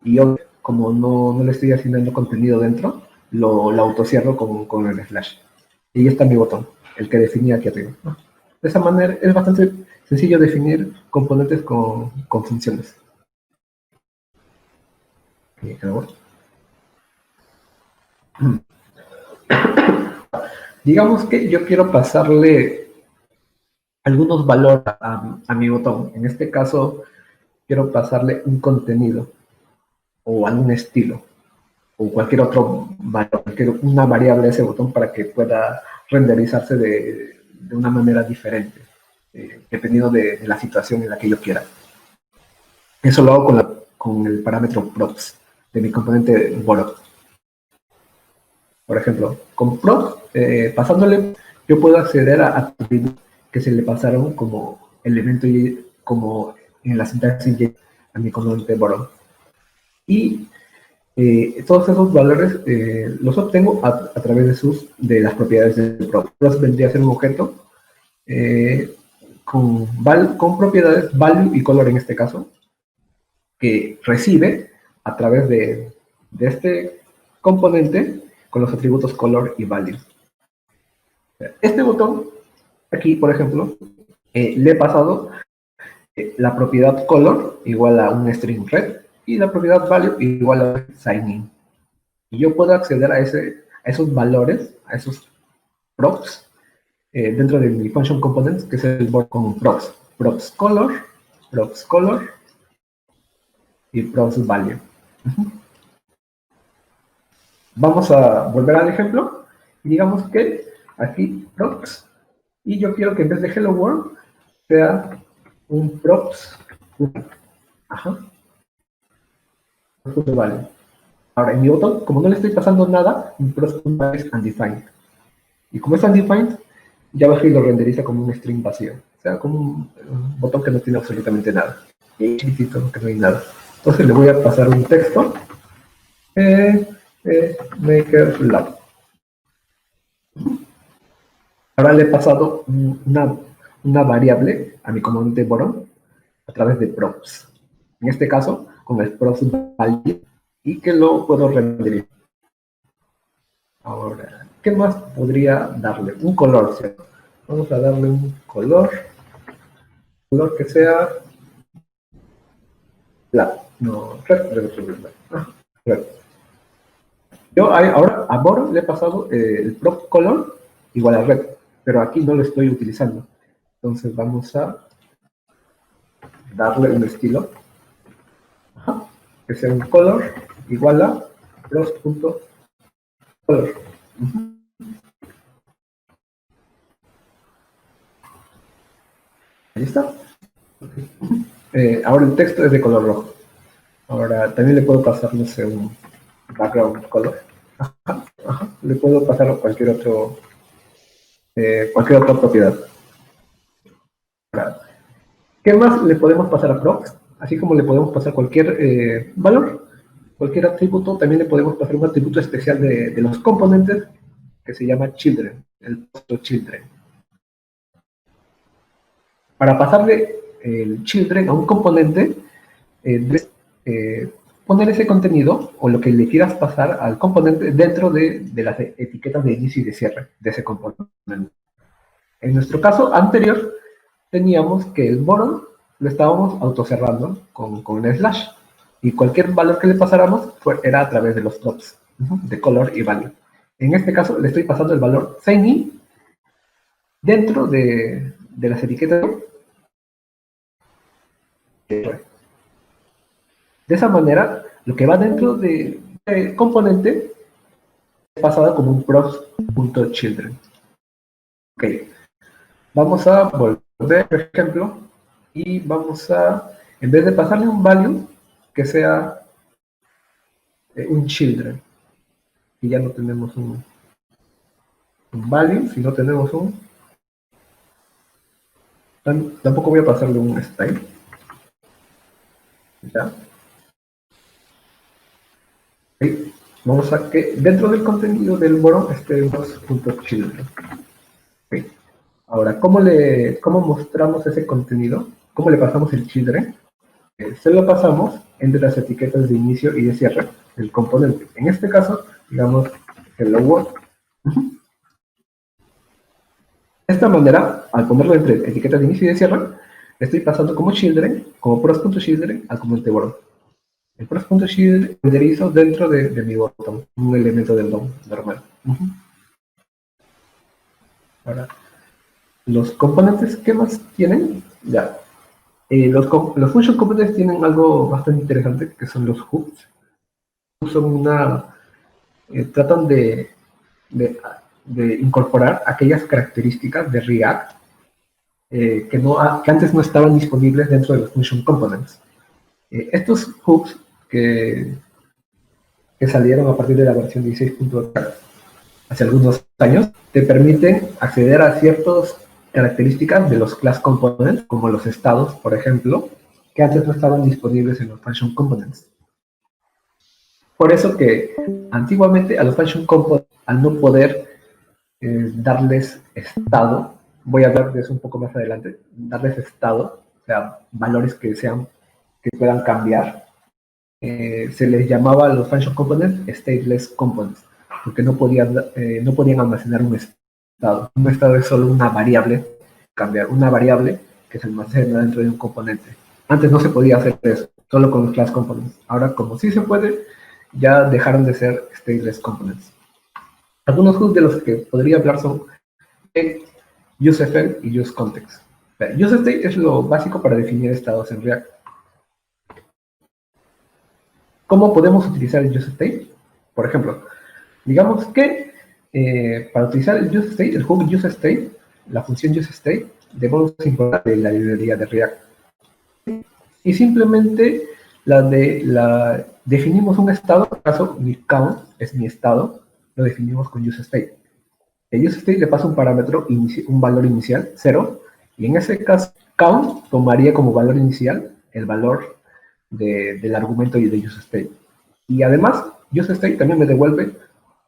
Y yo, como no le estoy asignando contenido dentro, lo autocierro con el slash. Y ahí está mi botón, el que definía aquí arriba. De esa manera es bastante sencillo definir componentes con funciones. Digamos que yo quiero pasarle algunos valores a mi botón. En este caso, quiero pasarle un contenido o algún estilo o cualquier otro valor, una variable a ese botón para que pueda renderizarse de una manera diferente, dependiendo de la situación en la que yo quiera. Eso lo hago con el parámetro props de mi componente borrow. Por ejemplo, con props, pasándole, yo puedo acceder a atributos que se le pasaron como elemento y como en la sintaxis a mi componente borrow. Y todos esos valores los obtengo a través de las propiedades del prop. Entonces vendría a ser un objeto con propiedades value y color en este caso, que recibe a través de este componente con los atributos color y value. Este botón, aquí por ejemplo, le he pasado la propiedad color igual a un string red y la propiedad value igual a sign in. Y yo puedo acceder a esos valores, a esos props, dentro de mi function components, que es el bot con props. Props color, y props value. Vamos a volver al ejemplo. Digamos que aquí props, y yo quiero que en vez de hello world sea un props. Ajá. Value. Ahora, en mi botón, como no le estoy pasando nada, mi props es undefined. Y como es undefined, JavaScript lo renderiza como un string vacío. O sea, como un botón que no tiene absolutamente nada. Y chiquitito, que no hay nada. Entonces le voy a pasar un texto. Maker Lab. Ahora le he pasado una variable a mi componente bottom a través de props. En este caso, con el props value, y que lo puedo renderizar. Ahora, ¿qué más podría darle? Un color, ¿cierto? Vamos a darle un color que sea red. Yo ahora a bottom le he pasado el prop color igual a red, pero aquí no lo estoy utilizando. Entonces vamos a darle un estilo, que sea un color igual a props.color. Ahí está. Ahora el texto es de color rojo. Ahora también le puedo pasar, no sé, un background color. Le puedo pasar cualquier otra propiedad. Ahora, ¿qué más le podemos pasar a props? Así como le podemos pasar cualquier valor, cualquier atributo, también le podemos pasar un atributo especial de los componentes que se llama children, el puesto children. Para pasarle el children a un componente, debes poner ese contenido o lo que le quieras pasar al componente dentro de las etiquetas de inicio y de cierre de ese componente. En nuestro caso anterior, teníamos que el bottom lo estábamos autocerrando con un slash, y cualquier valor que le pasáramos era a través de los props de color y value. En este caso le estoy pasando el valor sign dentro de las etiquetas. De esa manera, lo que va dentro del componente es pasado como un props.children. Ok, vamos a volver, por ejemplo, y vamos a, en vez de pasarle un value, que sea un children. Y ya no tenemos un value, sino tenemos tampoco voy a pasarle un style. ¿Ya? Okay. Vamos a que dentro del contenido del bottom esté children. Okay. Ahora, ¿cómo mostramos ese contenido? ¿Cómo le pasamos el children? Se lo pasamos entre las etiquetas de inicio y de cierre del componente. En este caso, digamos, hello world. De esta manera, al ponerlo entre etiquetas de inicio y de cierre, le estoy pasando como children, como props.children al componente bottom. El props.children renderizo dentro de mi bottom, un elemento del DOM normal. Ahora, los componentes, ¿qué más tienen? Ya. Los function components tienen algo bastante interesante, que son los hooks. Son tratan de incorporar aquellas características de React que antes no estaban disponibles dentro de los function components. Estos hooks que salieron a partir de la versión 16.4 hace algunos años, te permiten acceder a ciertas características de los class components, como los estados, por ejemplo, que antes no estaban disponibles en los function components. Por eso que antiguamente a los function components, al no poder darles estado, voy a hablar de eso un poco más adelante, darles estado, o sea, valores que puedan cambiar, se les llamaba a los function components stateless components, porque no podían almacenar un estado. Un estado es solo una variable, una variable que se almacena dentro de un componente. Antes no se podía hacer eso, solo con los class components. Ahora, como sí se puede, ya dejaron de ser stateless components. Algunos hooks de los que podría hablar son useFile y useContext. UseState es lo básico para definir estados en React. ¿Cómo podemos utilizar el useState? Por ejemplo, digamos que para utilizar el useState, el hook useState, la función useState, debemos importar de la librería de React. Y simplemente definimos un estado, en este caso mi count es mi estado, lo definimos con useState. El useState le pasa un parámetro, un valor inicial, 0, y en ese caso count tomaría como valor inicial el valor del argumento de useState. Y además, useState también me devuelve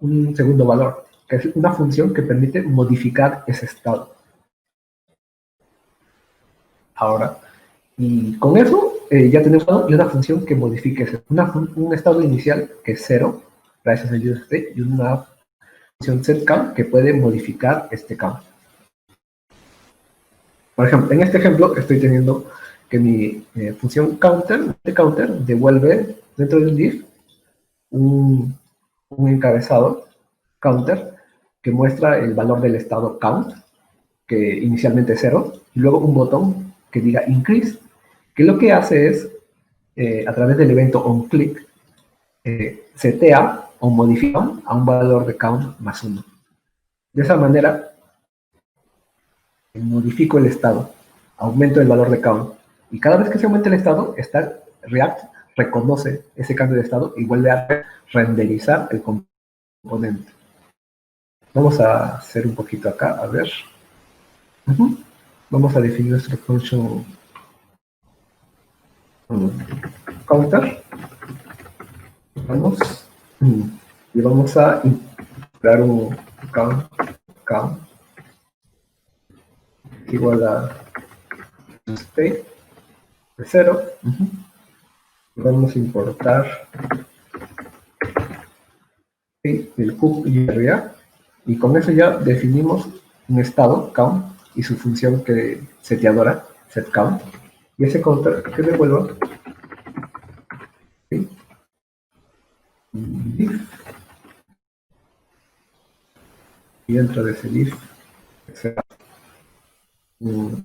un segundo valor, que es una función que permite modificar ese estado. Ahora, y con eso ya tenemos una función que modifique un estado inicial que es 0, gracias al useState, y una función setCount que puede modificar este count. Por ejemplo, en este ejemplo estoy teniendo que mi función counter devuelve dentro del div un encabezado counter que muestra el valor del estado count, que inicialmente es 0, y luego un botón que diga increase, que lo que hace es, a través del evento onClick, setea o modifica a un valor de count más 1. De esa manera, modifico el estado, aumento el valor de count, y cada vez que se aumenta el estado, React reconoce ese cambio de estado y vuelve a renderizar el componente. Vamos a hacer un poquito acá, a ver. Vamos a definir nuestro function counter. Vamos, y vamos a integrar un count igual a state de 0. Vamos a importar el hook y el React, y con eso ya definimos un estado count y su función que seteadora, setCount, y ese counter que devuelva div, y dentro de ese div será 1,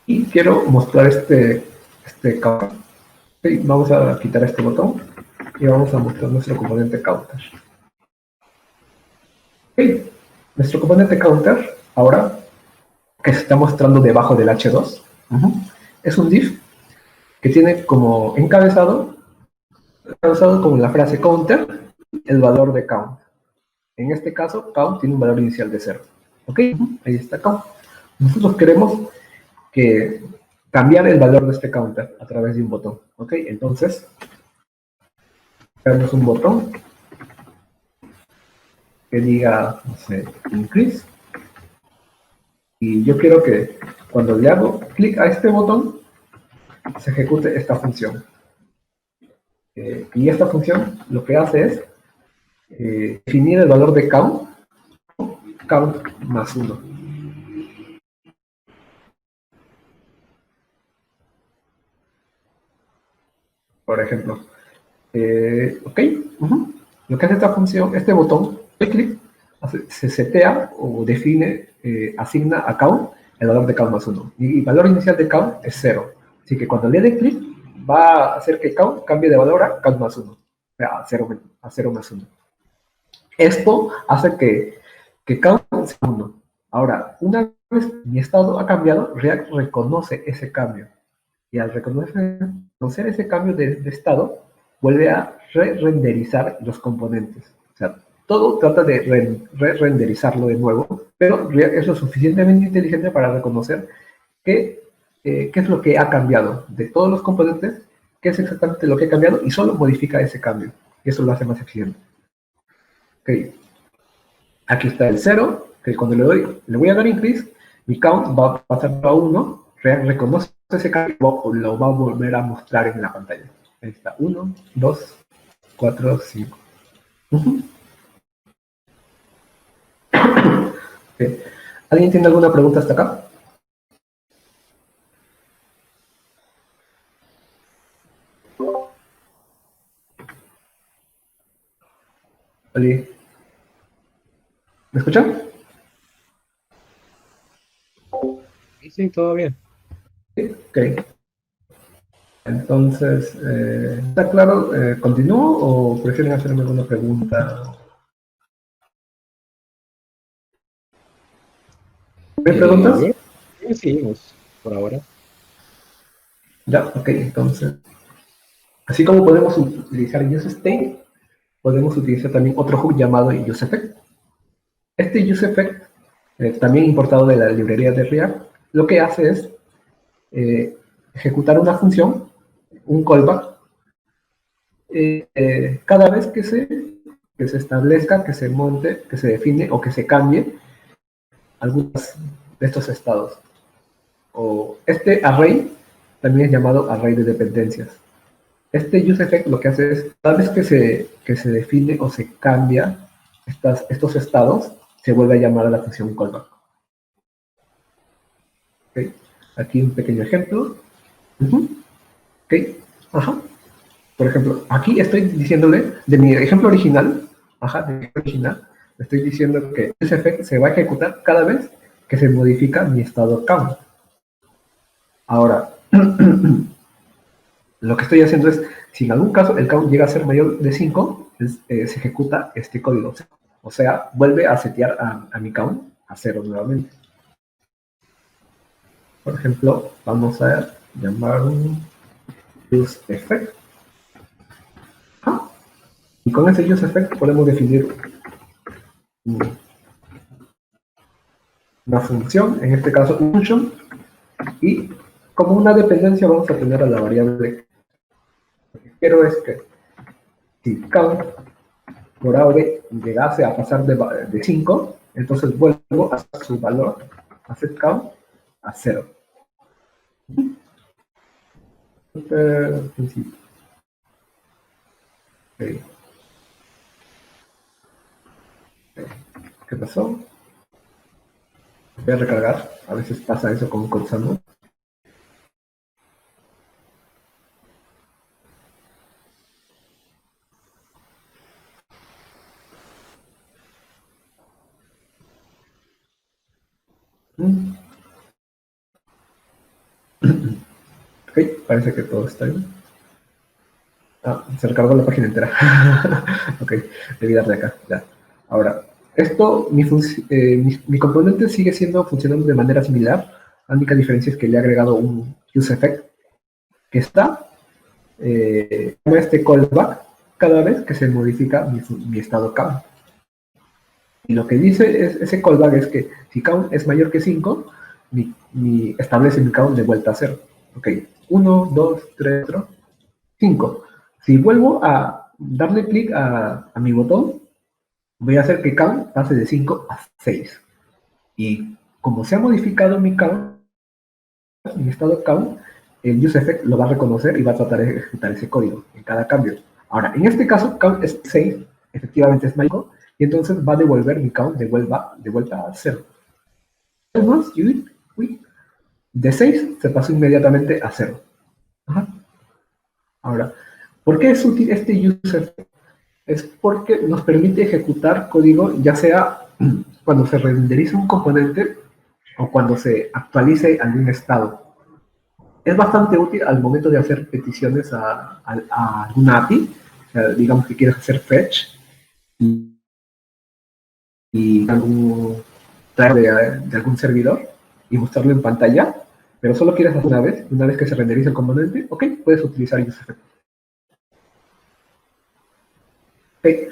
y quiero mostrar este counter. Vamos a quitar este botón y vamos a mostrar nuestro componente counter. Nuestro componente counter, ahora que se está mostrando debajo del H2, es un div que tiene como encabezado como la frase counter, el valor de count. En este caso, count tiene un valor inicial de 0. ¿Ok? Ahí está count. Nosotros queremos cambiar el valor de este counter a través de un botón. ¿Ok? Entonces, creamos un botón que diga, no sé, increase. Y yo quiero que cuando le hago clic a este botón, se ejecute esta función. Y esta función lo que hace es definir el valor de count más 1. Por ejemplo, ok, lo que hace esta función, este botón, el clic, se setea o define, asigna a count el valor de count más 1. Y el valor inicial de count es 0. Así que cuando le dé clic, va a hacer que count cambie de valor a count más 1. O sea, a 0 más 1. Esto hace que count sea 1. Ahora, una vez mi estado ha cambiado, React reconoce ese cambio. Y al reconocer ese cambio de estado, vuelve a renderizar los componentes. O sea, todo trata de renderizarlo de nuevo, pero React es lo suficientemente inteligente para reconocer qué es lo que ha cambiado de todos los componentes, qué es exactamente lo que ha cambiado, y solo modifica ese cambio. Y eso lo hace más eficiente. Ok. Aquí está el 0, que cuando le voy a dar increase, mi count va a pasar a 1, React reconoce ese cambio y lo va a volver a mostrar en la pantalla. Ahí está, 1, 2, 4, 5. Okay. ¿Alguien tiene alguna pregunta hasta acá? ¿Me escuchan? Sí, todo bien. Ok. Entonces, ¿está claro? ¿Continúo o prefieren hacerme alguna pregunta? ¿Hay preguntas? Bueno, seguimos por ahora. Ya, ok, entonces. Así como podemos utilizar useState, podemos utilizar también otro hook llamado useEffect. Este useEffect, también importado de la librería de React, lo que hace es ejecutar una función, un callback, cada vez que se establezca, que se monte, que se define o que se cambie algunos de estos estados. O este array también es llamado array de dependencias. Este useEffect lo que hace es, cada vez que se define o se cambia estos estados, se vuelve a llamar a la función callback. ¿Okay? Aquí un pequeño ejemplo. ¿Ok? Ajá. Por ejemplo, aquí estoy diciéndole, de mi ejemplo original, le estoy diciendo que useEffect se va a ejecutar cada vez que se modifica mi estado count. Ahora, lo que estoy haciendo es, si en algún caso el count llega a ser mayor de 5, se ejecuta este código. O sea, vuelve a setear a mi count a 0 nuevamente. Por ejemplo, vamos a llamar un useEffect. Y con ese useEffect podemos definir una función, en este caso function, y como una dependencia vamos a tener a la variable. Lo que quiero es que si count por ahora llegase a pasar de 5, entonces vuelvo a su valor, a set count, a 0. Principio. Okay. ¿Qué pasó? Voy a recargar, a veces pasa eso con Codesandbox. Ok, parece que todo está bien. Se recargó la página entera. Ok, debí darle acá, ya. Ahora, esto, mi componente sigue funcionando de manera similar. La única diferencia es que le he agregado un useEffect que está, este callback cada vez que se modifica mi estado count. Y lo que dice ese callback es que si count es mayor que 5, establece mi count de vuelta a 0. Ok, 1, 2, 3, 4, 5. Si vuelvo a darle clic a mi botón, voy a hacer que count pase de 5 a 6. Y como se ha modificado mi count, mi estado count, el useEffect lo va a reconocer y va a tratar de ejecutar ese código en cada cambio. Ahora, en este caso, count es 6, efectivamente es mayor, y entonces va a devolver mi count de vuelta a 0. Además, de 6 se pasó inmediatamente a 0. Ajá. Ahora, ¿por qué es útil este useEffect? Es porque nos permite ejecutar código ya sea cuando se renderiza un componente o cuando se actualice algún estado. Es bastante útil al momento de hacer peticiones a alguna API. O sea, digamos que quieres hacer fetch y algún de algún servidor y mostrarlo en pantalla, pero solo quieres hacer una vez que se renderiza el componente, ok, puedes utilizar useEffect. Okay.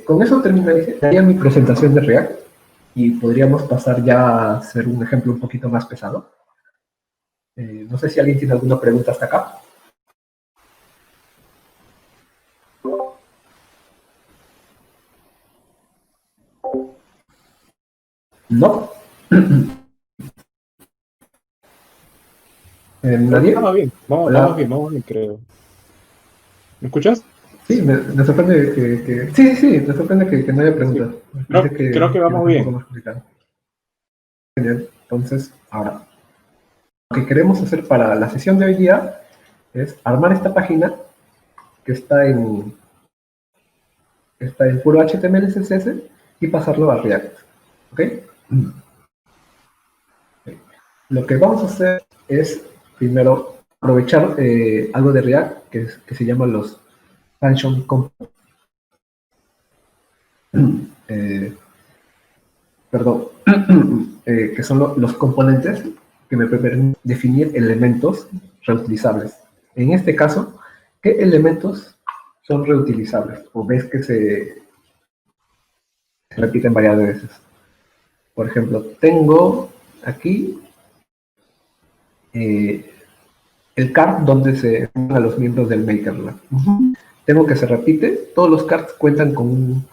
Con eso terminaría mi presentación de React y podríamos pasar ya a hacer un ejemplo un poquito más pesado. No sé si alguien tiene alguna pregunta hasta acá. ¿No? ¿Nadie? Vamos bien, Hola. vamos bien, creo. ¿Me escuchas? Sí, me sorprende Sí, me sorprende que no haya preguntas. Creo que vamos un bien. poco más complicado. Genial. Entonces, ahora, lo que queremos hacer para la sesión de hoy día es armar esta página que está en puro HTML, CSS y pasarlo a React. ¿Ok? lo que vamos a hacer es, primero, aprovechar algo de React que se llama los function components. Perdón, que son los componentes que me permiten definir elementos reutilizables. En este caso, ¿qué elementos son reutilizables? O ves que se repiten varias veces. Por ejemplo, tengo aquí el card donde se ponen a los miembros del MakerLab. Tengo que se repite, todos los cards cuentan con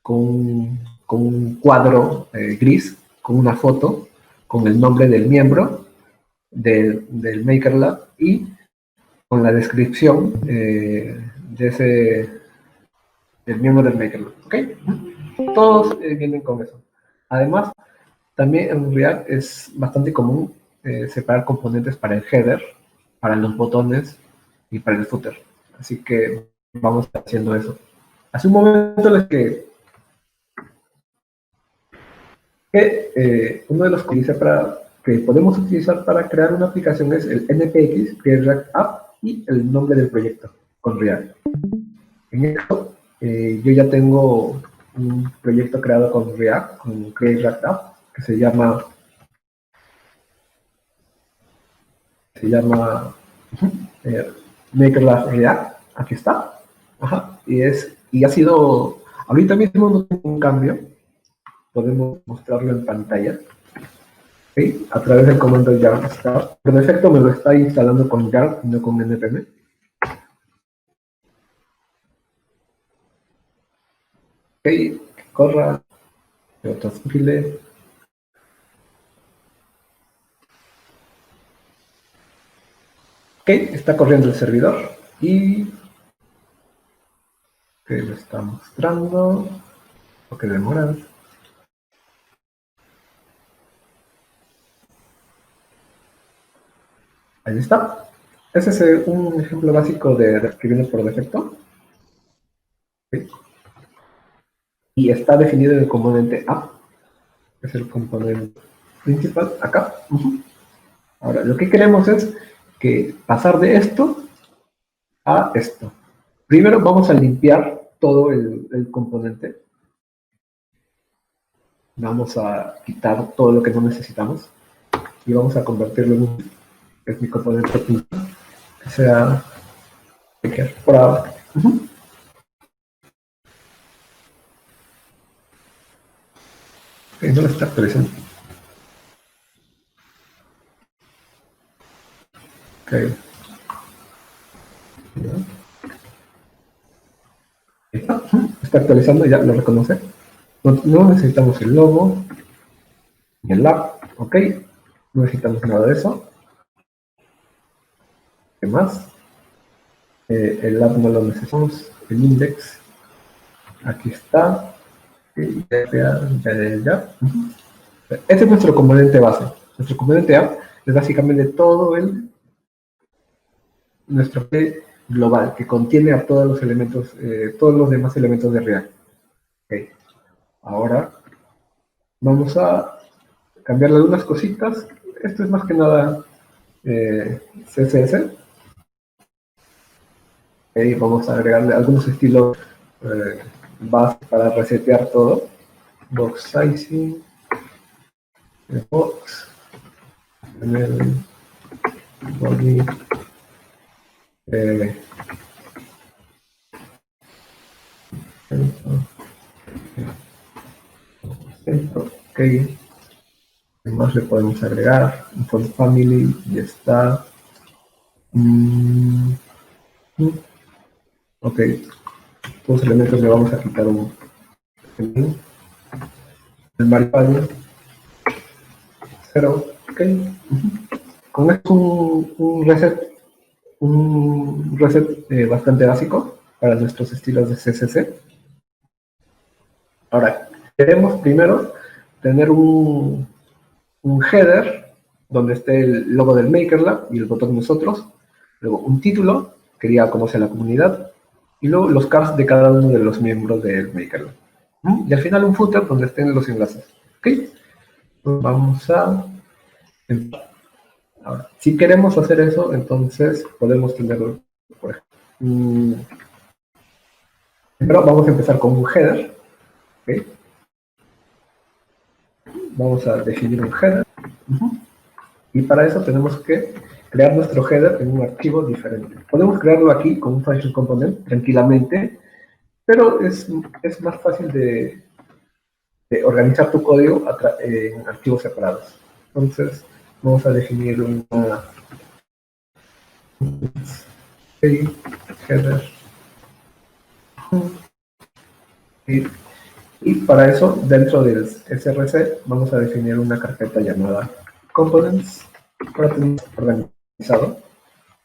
un cuadro gris, con una foto, con el nombre del miembro del MakerLab y con la descripción del miembro del MakerLab. ¿Ok? Todos vienen con eso. Además, también en React es bastante común separar componentes para el header, para los botones y para el footer. Así que vamos haciendo eso. Hace un momento les que uno de los que podemos utilizar para crear una aplicación es el npx, que es React App, y el nombre del proyecto con React. En esto, yo ya tengo un proyecto creado con React, con Create React App, que se llama MakerLab React. Aquí está. Ajá. Y ha sido, ahorita mismo no tengo un cambio. Podemos mostrarlo en pantalla. ¿Sí? A través del comando yarn start. Por defecto me lo está instalando con yarn, no con npm. Ok, que corra. Que autocompile. Ok, está corriendo el servidor y que lo está mostrando. Porque demora. Ahí está. Ese es un ejemplo básico de que viene por defecto. ¿Sí? Y está definido en el componente app, que es el componente principal, acá. Ahora, lo que queremos es que pasar de esto a esto. Primero vamos a limpiar todo el componente. Vamos a quitar todo lo que no necesitamos y vamos a convertirlo en mi componente principal, que sea por ahora. No lo está actualizando. Ok. Está actualizando, ya lo reconoce. No necesitamos el logo, ni el lab, ok. No necesitamos nada de eso. ¿Qué más? El lab no lo necesitamos. El index, aquí está. Ya. Este es nuestro componente base. Nuestro componente app es básicamente todo nuestro global, que contiene a todos los elementos, todos los demás elementos de React. Okay. Ahora vamos a cambiarle algunas cositas. Esto es más que nada CSS. Okay, vamos a agregarle algunos estilos base para resetear todo. Box sizing, box, en el body, ok. ¿Qué más le podemos agregar? Font family, ya está. Ok, todos los elementos le vamos a quitar un el maripalio 0, ok. Con esto un reset bastante básico para nuestros estilos de CSS. Ahora, queremos primero tener un header donde esté el logo del MakerLab y el botón nosotros, luego un título que diga cómo sea la comunidad, y luego los cards de cada uno de los miembros del MakerLab. Y al final un footer donde estén los enlaces. ¿Ok? Vamos a Ahora, si queremos hacer eso, entonces podemos tenerlo, por ejemplo. Primero vamos a empezar con un header. ¿Okay? Vamos a definir un header. Y para eso tenemos que crear nuestro header en un archivo diferente. Podemos crearlo aquí con un function component tranquilamente, pero es más fácil de organizar tu código en archivos separados. Entonces, vamos a definir una header. Y para eso, dentro del src, vamos a definir una carpeta llamada components para tener organizado.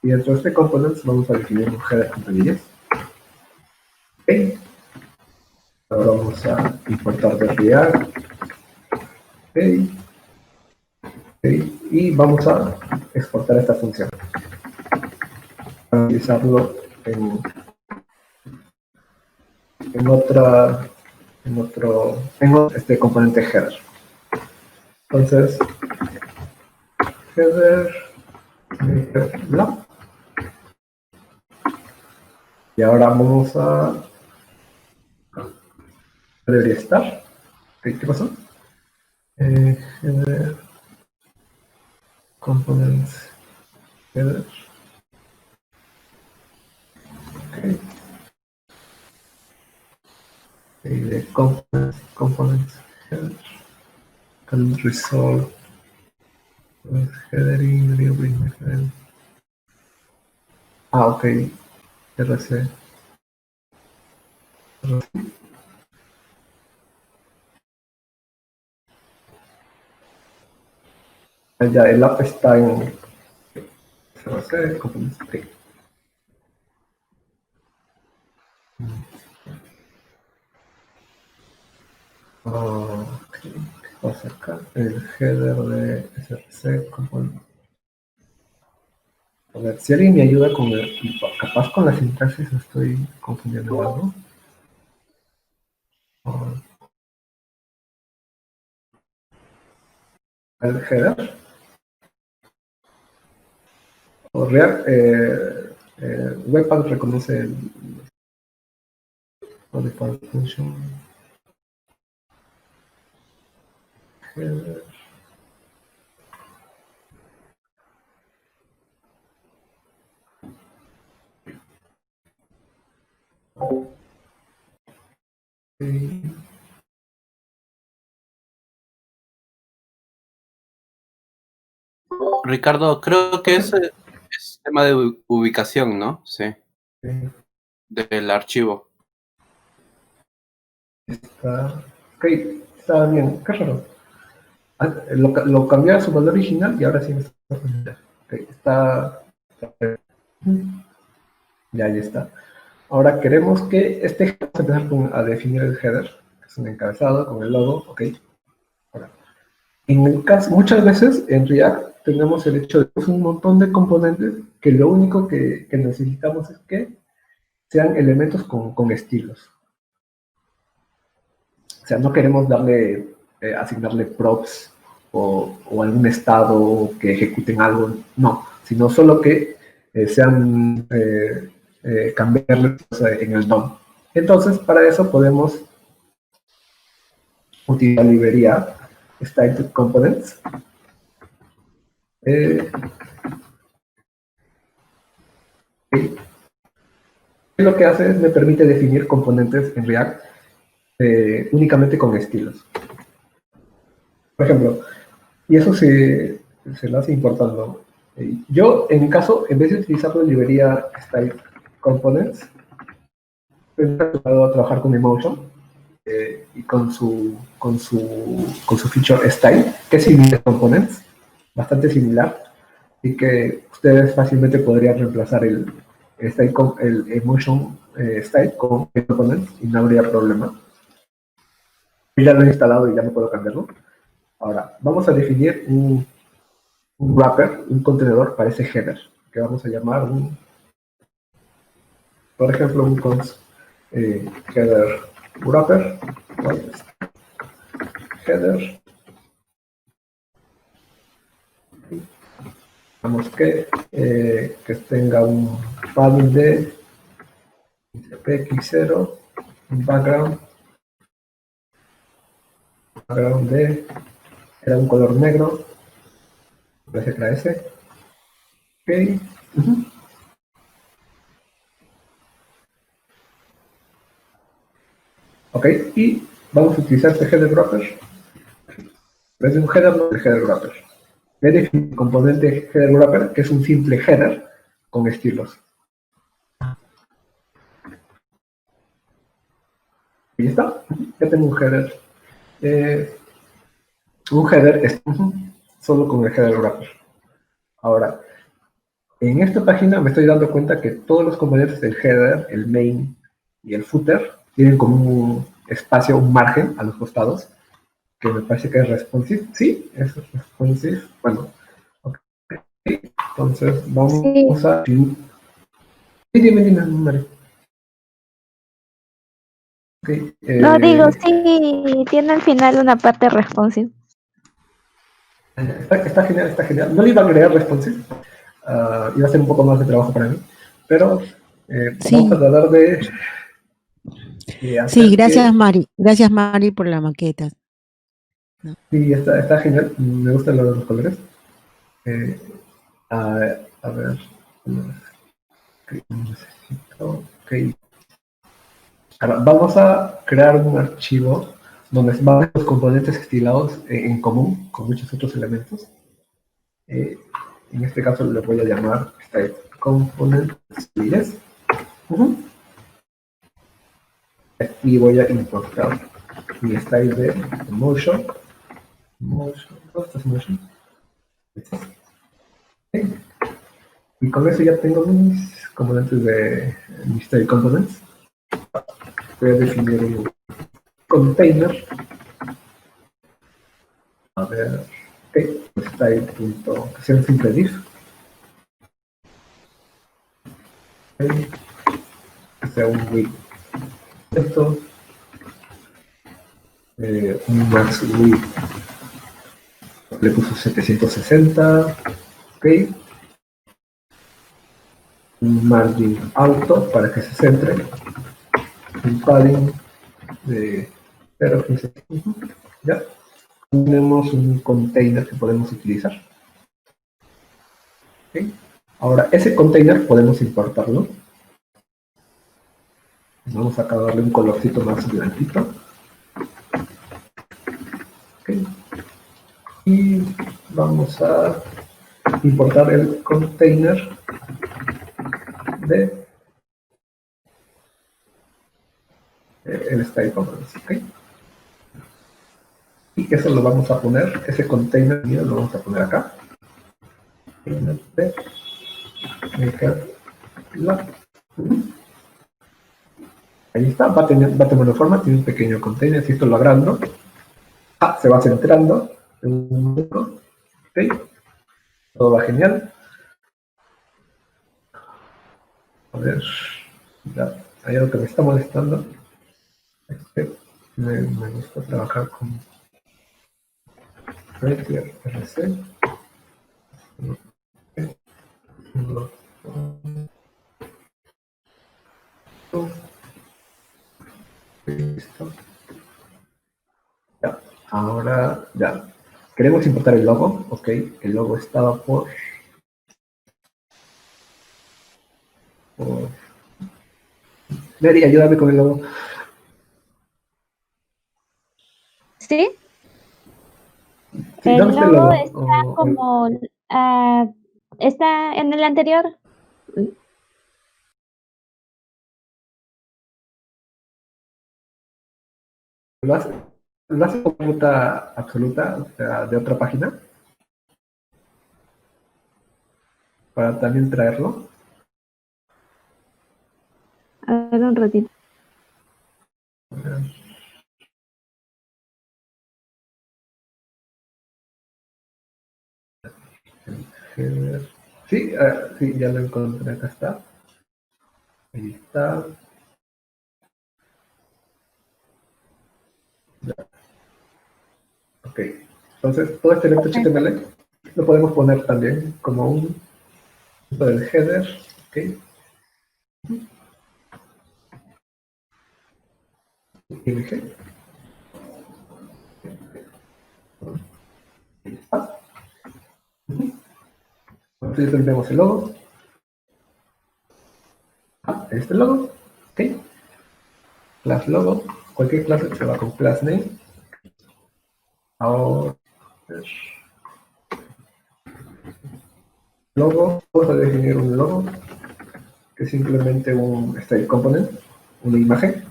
Y dentro de este components vamos a definir un header con comillas. Okay. Ahora vamos a importar de React. Okay. Okay. Y vamos a exportar esta función. Para utilizarlo en este componente header. Entonces, header, bla. Y ahora vamos a... Debería estar. ¿Qué pasó? Header, components, header. Okay. Y de components, header. Can resolve headering, header. Ok. RC. Ya, el app está en RC, components. Okay. ¿Qué pasa acá? El header de src component. A ver, si alguien me ayuda con capaz con la sintaxis estoy confundiendo algo. El header. O React, Webpack reconoce el default function. Header. Okay. Ricardo, creo que es tema de ubicación, ¿no? Sí. Okay. Del archivo. Está bien, qué raro. Lo cambié a su valor original y ahora sí me está funcionando. Okay, está ya está. Ahora queremos que vamos a empezar a definir el header, que es un encabezado con el logo, ok. Ahora, en el caso, muchas veces en React tenemos el hecho de que es un montón de componentes que lo único que necesitamos es que sean elementos con estilos. O sea, no queremos asignarle props o algún estado que ejecuten algo, no, sino solo que sean cambiarles en el DOM. Entonces, para eso podemos utilizar la librería Style Components. Lo que hace es me permite definir componentes en React únicamente con estilos. Por ejemplo, y eso se lo hace importando. Yo, en mi caso, en vez de utilizar la librería Style Components, he empezado a trabajar con Emotion y con su feature Style, que es similar a Components, bastante similar, y que ustedes fácilmente podrían reemplazar el Emotion Style con Components y no habría problema. Yo ya lo he instalado y ya no puedo cambiarlo. Ahora, vamos a definir un wrapper, un contenedor para ese header, que vamos a llamar por ejemplo, un const header wrapper, header, Digamos que tenga un padding de px0, un background de, era un color negro, parece que era ese. Ok. Ok, y vamos a utilizar este header wrapper. En vez de un header, no el header wrapper. Voy a definir el componente header wrapper, que es un simple header con estilos. Y ya está, ya tengo un header. Un header es solo con el header wrapper. Ahora, en esta página me estoy dando cuenta que todos los componentes del header, el main y el footer tienen como un espacio, un margen a los costados, que me parece que es responsive. Sí, es responsive. Bueno, ok. Entonces vamos Sí. a... Sí, dime, Mario. Okay. No, digo, sí, tiene al final una parte responsive. Está genial, está genial. No le iba a agregar responsive. Iba a ser un poco más de trabajo para mí. Pero Sí. vamos a tratar de hacer Sí, gracias Mari por la maqueta. Sí, está genial. Me gustan los colores. A ver. Ok. Ahora, vamos a crear un archivo donde van los componentes estilados en común con muchos otros elementos. En este caso le voy a llamar style component styles. Y voy a importar mi style de motion. ¿Dónde está motion? Okay. Y con eso ya tengo mis componentes de mis style components. Voy a definir un container. A ver, ok, style.que sea un simple div. Okay. Que sea un width. Esto, un max width. Le puso 760. Ok. Un margin alto para que se centre. Un padding de 0.15. Ya. Tenemos un container que podemos utilizar. Okay. Ahora, ese container podemos importarlo. Vamos a darle un colorcito más blanquito. Okay. Y vamos a importar el container de el style components. Okay. Y eso lo vamos a poner, ese container mío lo vamos a poner acá. Ahí está, va tomando forma, tiene un pequeño container, si esto lo agrando, se va centrando en un momento. Okay. Todo va genial. A ver, ya, hay algo que me está molestando. Me gusta trabajar con RC. Listo. Ya, ahora ya. Queremos importar el logo. Ok, el logo estaba por Mary, ayúdame con el logo. ¿Sí? Sí, El ¿dónde está el logo logo? está como... está en el anterior. ¿Lo hace con ruta absoluta, o sea, de otra página? Para también traerlo. A ver, un ratito. Sí, sí, ya lo encontré, acá está. Ahí está. Ya. Ok, entonces todo este elemento HTML lo podemos poner también como un del header, ¿ok? Image. Ahí está. Entonces tendremos el logo. Este logo, ¿ok? Class logo, cualquier clase se va con class name. Ahora, logo, vamos a definir un logo que es simplemente un style component, una imagen.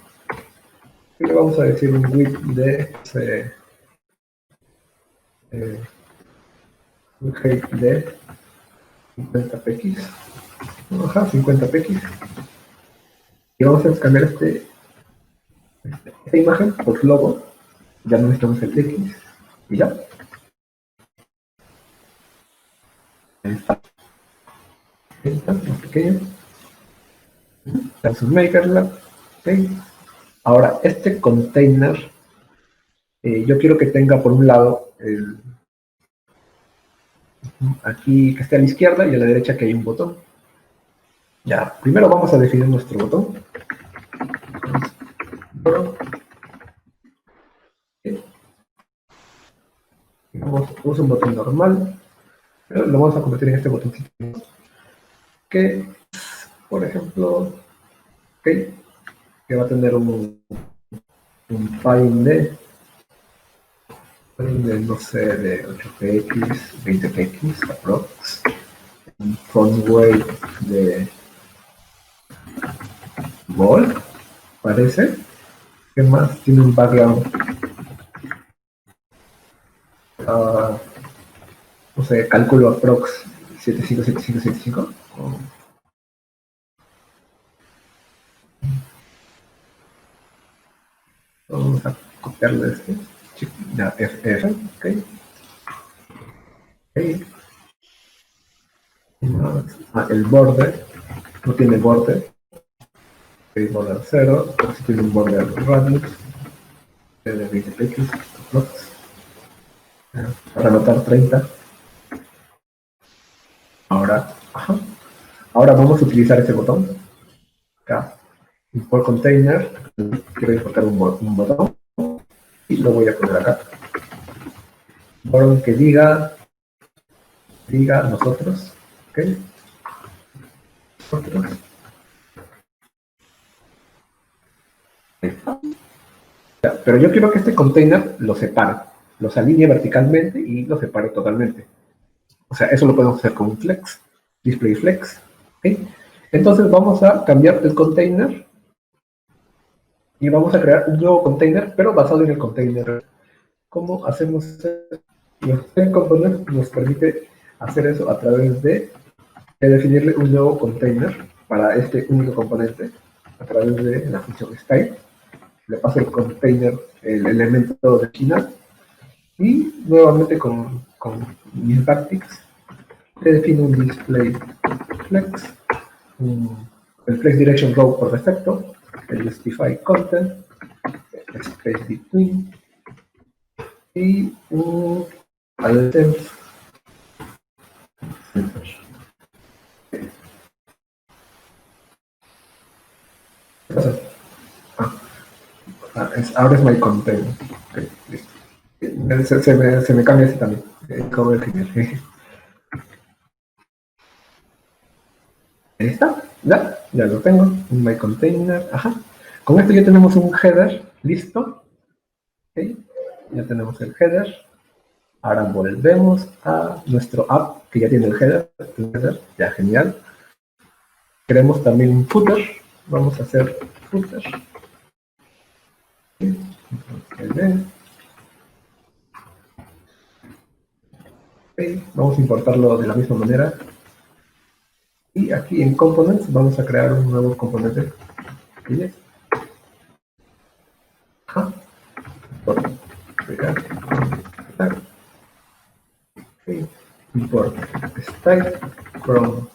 Y le vamos a decir un width de un height de 50 px. Ajá, 50 px. Y vamos a cambiar esta imagen por logo. Ya no necesitamos el x. Y ya. Ahí está, más pequeño. Damos un makerlab. Okay. Ahora, este container, yo quiero que tenga por un lado aquí que esté a la izquierda y a la derecha que hay un botón. Ya, primero vamos a definir nuestro botón. Vamos un botón normal, pero lo vamos a convertir en este botoncito que, por ejemplo, okay, que va a tener un file de, no sé, de 8px, 20px, aprox, un font weight de bold, parece. ¿Qué más? Tiene un background, no sé, cálculo aprox 757575. Vamos a copiarle este. Ya, FR, ok. Okay. El border, no tiene border. Okay, border 0, pero si tiene un border radius de 20px, para anotar 30. Ahora vamos a utilizar este botón. Acá, import container. Quiero importar un botón y lo voy a poner acá. Un botón que diga nosotros. Ok. Nosotros. Ya, pero yo quiero que este container lo separe, los alinee verticalmente y lo separe totalmente. O sea, eso lo podemos hacer con un flex, display flex. ¿Okay? Entonces vamos a cambiar el container y vamos a crear un nuevo container, pero basado en el container. ¿Cómo hacemos eso? El component nos permite hacer eso a través de definirle un nuevo container para este único componente a través de la función style. Le paso el container, el elemento de final, y nuevamente con mis backticks le defino un display flex, el flex direction row por defecto, el justify content, space between, y un adtemp. Ahora es my content. Okay, listo. Se me cambia así también. ¿Cómo definir? Ahí está. Ya lo tengo. Un my container. Ajá. Con esto ya tenemos un header listo. Okay. Ya tenemos el header. Ahora volvemos a nuestro app que ya tiene el header. Ya, genial. Queremos también un footer. Vamos a hacer footer. Okay. Vamos a importarlo de la misma manera. Y aquí en Components vamos a crear un nuevo componente. ¿Sí? Ajá. Okay. Import style from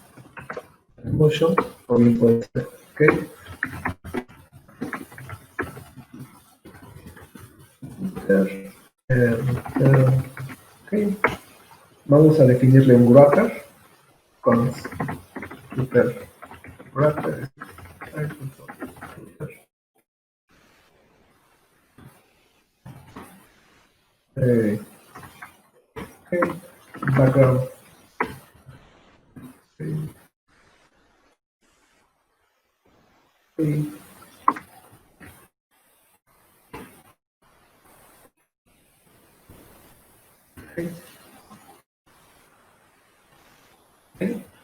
motion o bien puede ser. Okay. Okay. Vamos vamos a definirle un wrapper con footer wrapper. Okay, background. Okay.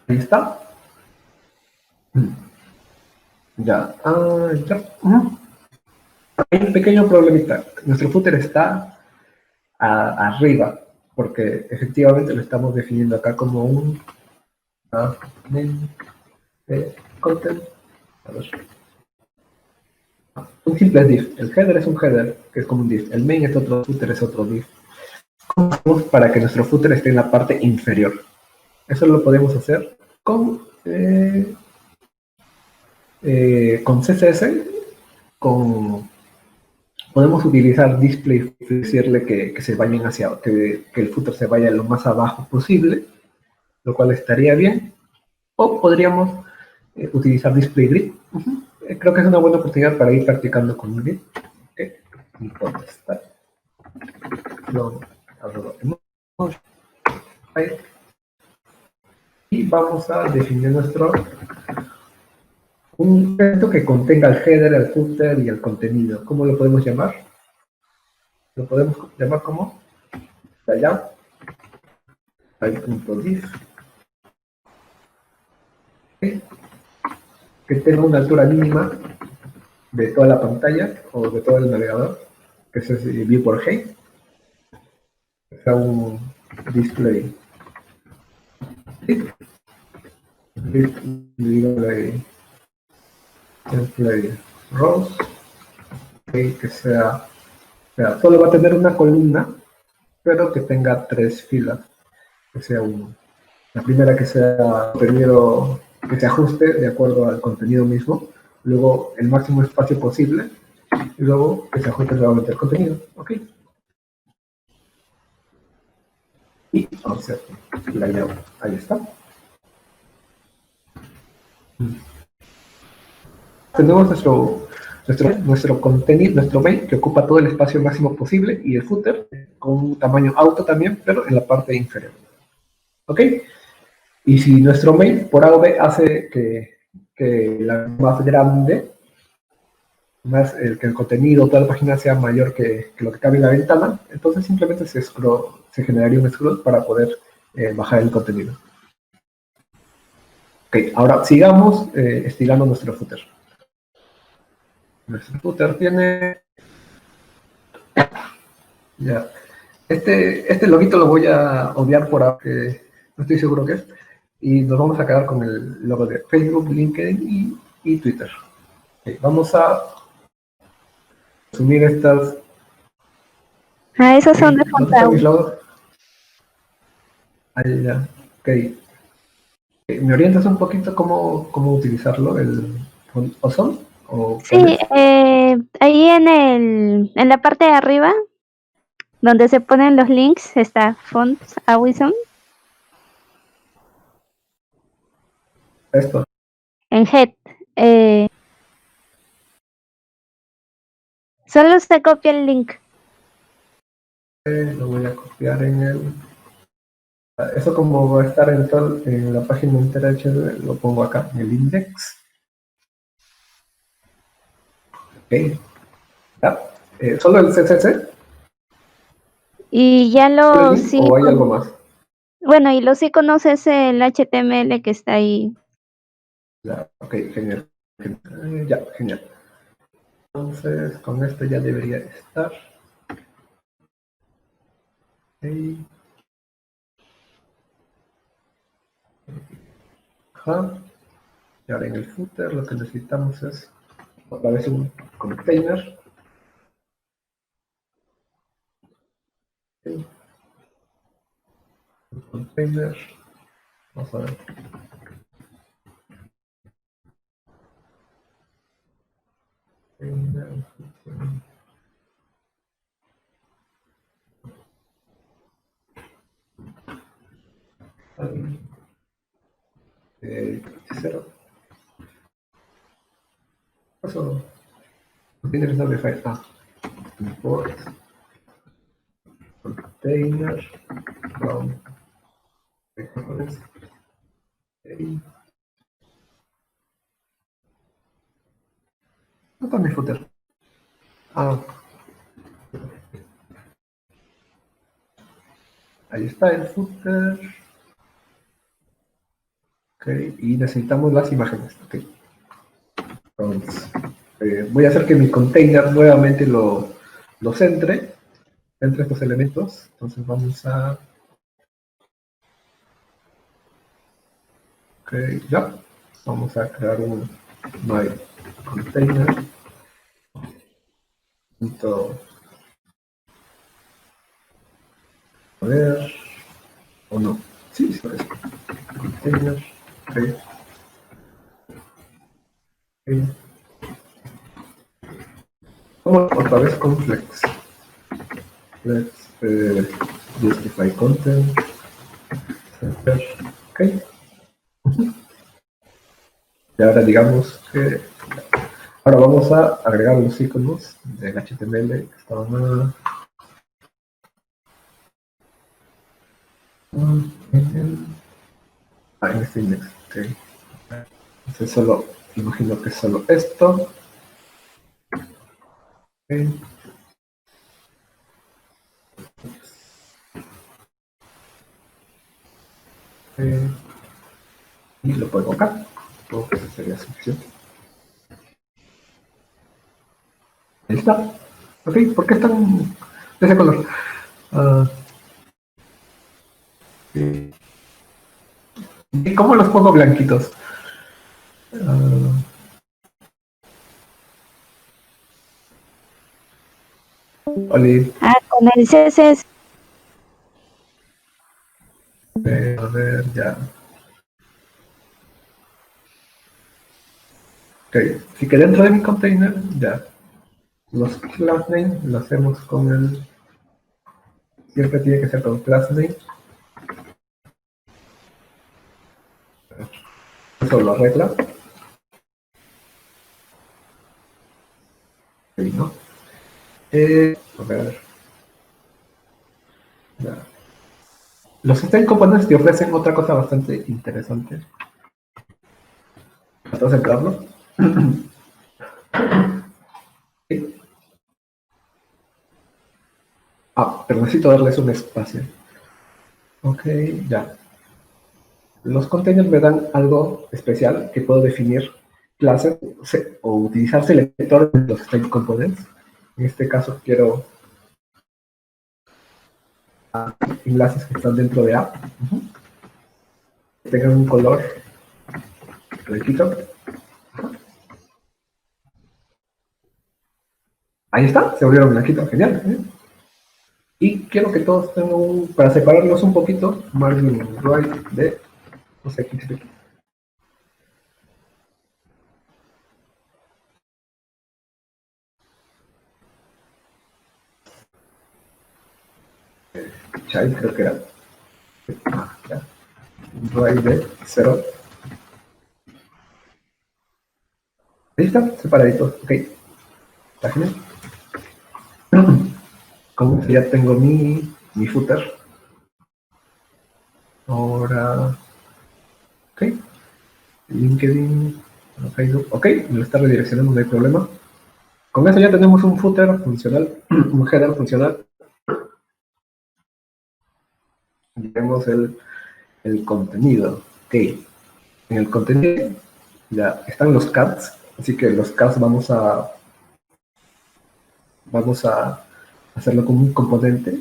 Ahí está. Ya. Ya. Hay un pequeño problemita. Nuestro footer está arriba, porque efectivamente lo estamos definiendo acá como un main content. A ver. Un simple div. El header es un header, que es como un div. El main es otro, footer es otro div. ¿Cómo hacemos para que nuestro footer esté en la parte inferior? Eso lo podemos hacer con CSS, podemos utilizar display, decirle que se vayan hacia, que el footer se vaya lo más abajo posible, lo cual estaría bien. O podríamos utilizar display grid. Creo que es una buena oportunidad para ir practicando con grid. Y contestar. Y vamos a definir un texto que contenga el header, el footer y el contenido. ¿Cómo lo podemos llamar? Lo podemos llamar como layout, type.div, que tenga una altura mínima de toda la pantalla o de todo el navegador, que es viewport height, que sea un display display rows, que sea, solo va a tener una columna, pero que tenga 3 filas, que sea la primera que sea contenido que se ajuste de acuerdo al contenido mismo, luego el máximo espacio posible, y luego que se ajuste nuevamente al contenido. Ok. Y vamos a hacer layout. Ahí está. Tenemos nuestro contenido, nuestro main, que ocupa todo el espacio máximo posible, y el footer con un tamaño auto también, pero en la parte inferior. ¿Ok? Y si nuestro main por A o B hace que la más grande, que el contenido, toda la página sea mayor que lo que cabe en la ventana, entonces simplemente se generaría un scroll para poder bajar el contenido. Ok, ahora sigamos estirando nuestro footer. Nuestro footer tiene... Ya. Este loguito lo voy a obviar por ahora, que no estoy seguro qué es. Y nos vamos a quedar con el logo de Facebook, LinkedIn y Twitter. Okay, vamos a subir estas... Esos son de ¿Dónde están mis Fontau. logos? Ahí ya. Ok. ¿Me orientas un poquito cómo utilizarlo, el Ozone? ¿O Sí, cuál es? ahí en la parte de arriba, donde se ponen los links, está Fonts Awesome. Esto. En Head. Solo se copia el link. Lo voy a copiar en el... Eso como va a estar en la página entera HTML, lo pongo acá, en el index. Ok. Ya. ¿Solo el CSS? Y ya ¿Solo el los link o hay algo más? bueno, y los iconos es el HTML que está ahí. Ya, ok, genial. Ya, genial. Entonces, con esto ya debería estar. Okay. Ajá. Y ahora en el footer lo que necesitamos es otra vez un container. Okay. Un container. Vamos a ver. Container. Eso. Container doble file. Import container from components. Okay. ¿Dónde está mi footer? Ahí está el footer. Ok, y necesitamos las imágenes. Ok. Entonces, voy a hacer que mi container nuevamente lo centre entre estos elementos. Entonces vamos a... Ok, ya. Vamos a crear un my container. Punto, a ver, o no. Sí, sí, es container. Ok. Ok. Vamos otra vez con flex. Flex, justify content. Center. Ok. Y ahora digamos que ahora vamos a agregar los iconos del HTML que estaban en este index. Okay. Entonces solo, imagino que solo esto. Okay. Y lo puedo acá. Supongo que eso sería suficiente. Ahí está. Ok, ¿por qué están de ese color? ¿Y cómo los pongo blanquitos? Oli, Con el CSS. a ver, ya. Ok, así que dentro de mi container, ya. Los class name lo hacemos con el... Siempre tiene que ser con class name. Eso lo arregla. Ok, ¿no? A ver. Ya. Los style components te ofrecen otra cosa bastante interesante. ¿Estás entrando? Sí. Pero necesito darles un espacio. Ok, ya. Los containers me dan algo especial que puedo definir clases o utilizar selectores de los style components. En este caso quiero enlaces que están dentro de app. Que tengan un color blanquito. Ahí está, se volvieron blanquitos, genial. Y quiero que todos tengan para separarlos un poquito, margin right de, no sé, XP. Child creo que era. Ya. Right de 0. Ahí está, separaditos, ok. Está genial. Como que ya tengo mi footer. Ahora, ok. LinkedIn, Facebook, ok, me lo está redireccionando, no hay problema. Con eso ya tenemos un footer funcional, un header funcional. Y tenemos el contenido. Ok, en el contenido ya están los cards, así que los cards vamos a hacerlo como un componente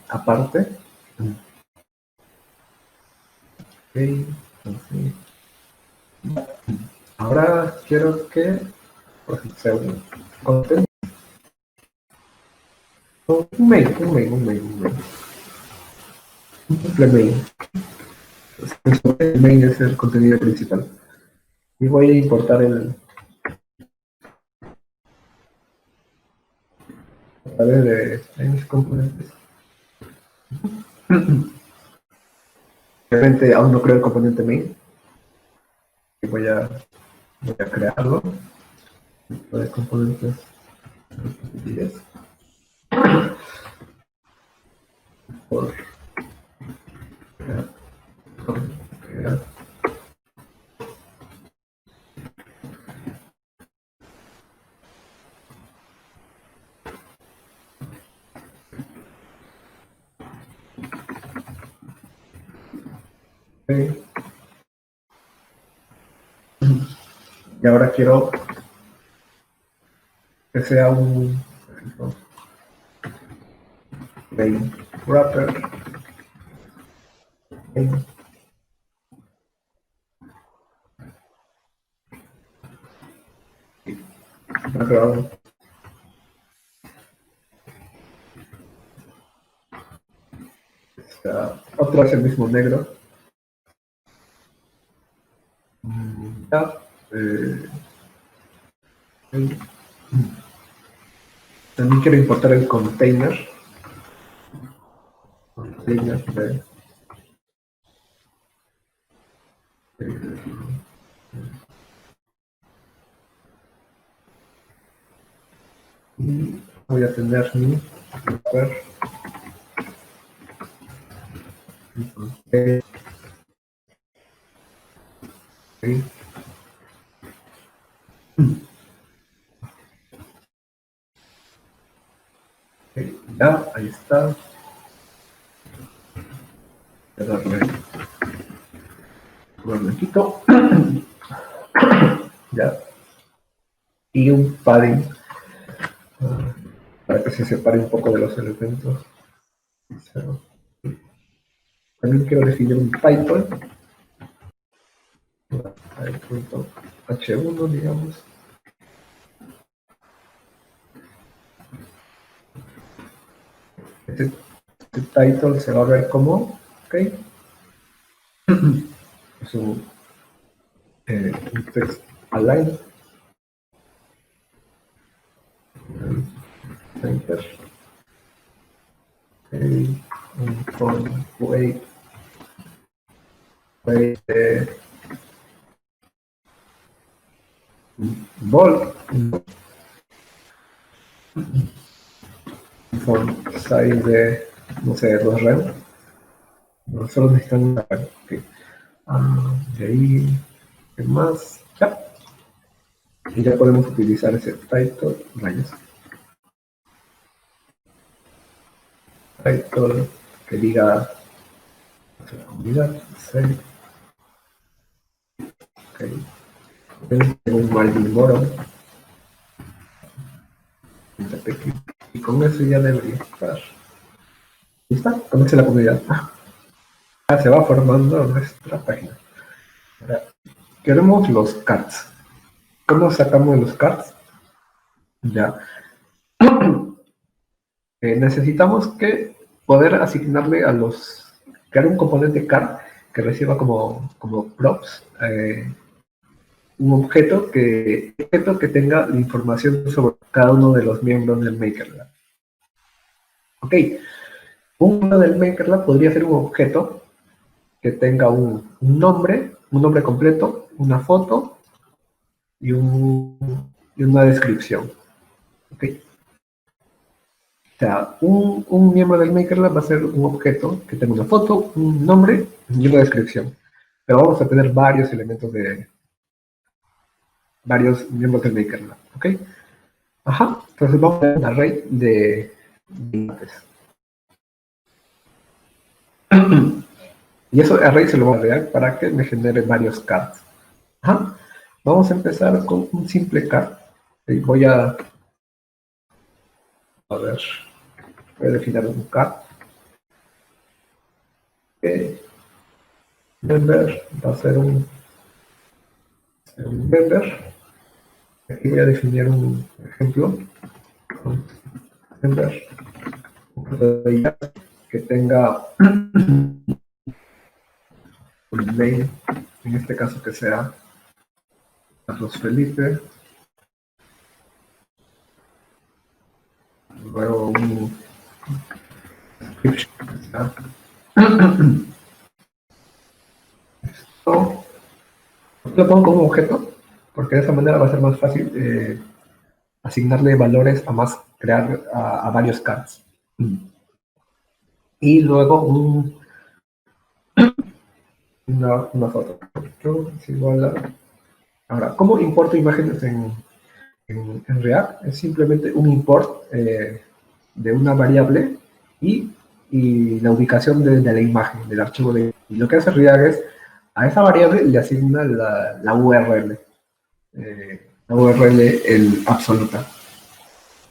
aparte. Ok, entonces, ahora quiero que por ejemplo, sea un contenido. Un mail. Un simple mail. El mail es el contenido principal. Y voy a importar a través de mis componentes. Obviamente aún no creo el componente main. Y voy a crearlo. de componentes 10 por crear. Okay. Y ahora quiero que sea un main wrapper main background otra vez el mismo negro. Ya, también quiero importar el container de y voy a tener mi wrapper ya, ahí está. Voy a darle un blanquito. Ya. Y un padding para que se separe un poco de los elementos. También quiero definir un title. H1, digamos. Este title se va a ver como, ok, es un text align, center, un font weight bold, un font size de, no sé, 2 rem, no, solo necesitan una rem, okay. De ahí, ¿qué más? Ya. Y ya podemos utilizar ese title, rayos. Title que diga la comunidad, save. Okay. Tengo un margin bottom. Y con eso ya debería estar. ¿Listo? Conoce la comunidad. Se va formando nuestra página. Ahora, queremos los cards. ¿Cómo sacamos los cards? Ya. Necesitamos que poder asignarle a los, crear un componente card que reciba como props un objeto que tenga la información sobre cada uno de los miembros del MakerLab. Ok, un miembro del MakerLab podría ser un objeto que tenga un nombre completo, una foto y una descripción. Ok. O sea, un miembro del MakerLab va a ser un objeto que tenga una foto, un nombre y una descripción. Pero vamos a tener varios elementos de varios miembros del MakerLab. ¿Ok? Ajá. Entonces vamos a tener un array de enlaces. Y eso array se lo voy a agregar para que me genere varios cards. Ajá. Vamos a empezar con un simple card. Y voy a ver. Voy a definir un card. Member va a ser un member. Aquí voy a definir un ejemplo. Member que tenga un name, en este caso que sea Carlos Felipe. Luego un esto lo pongo como objeto porque de esa manera va a ser más fácil asignarle valores crear a varios cards. Y luego una foto. Es igual a... Ahora, ¿cómo importo imágenes en React? Es simplemente un import de una variable y la ubicación de la imagen, del archivo de... Y lo que hace React es, a esa variable le asigna la URL. La URL absoluta.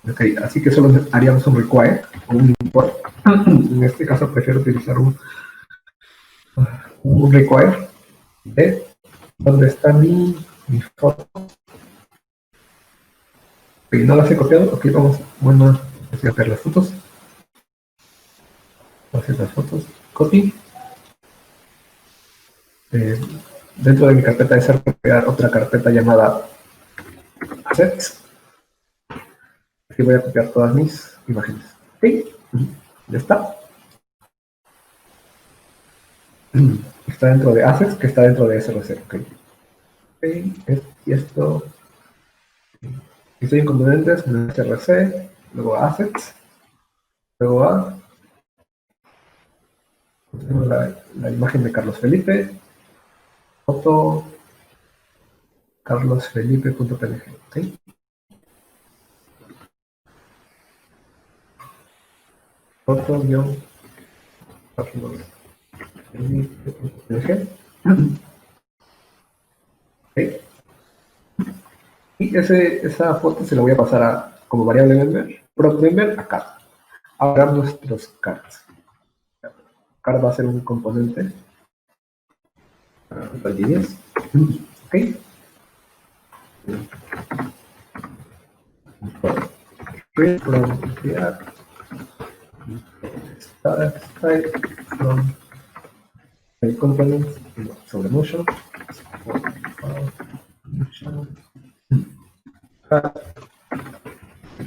Ok, así que solo haríamos un require o un import. En este caso prefiero utilizar un require de dónde está mi foto. Ok, no las he copiado. Ok, vamos a copiar las fotos. Vamos a hacer las fotos. Copy. Dentro de mi carpeta de ser, voy a crear otra carpeta llamada assets. Aquí voy a copiar todas mis imágenes. Ok, ya está. Está dentro de assets, que está dentro de SRC. Ok, y esto. Si estoy en componentes, en SRC, luego a assets, luego a tengo la imagen de Carlos Felipe, foto carlosfelipe.png. ¿Okay? Foto-carlosfelipe.png. ¿Okay? Y esa foto se la voy a pasar como variable member, prop member a card. Ahora nuestros cards. Card va a ser un componente. Validez. Ok. From React. Style from components sobre motion.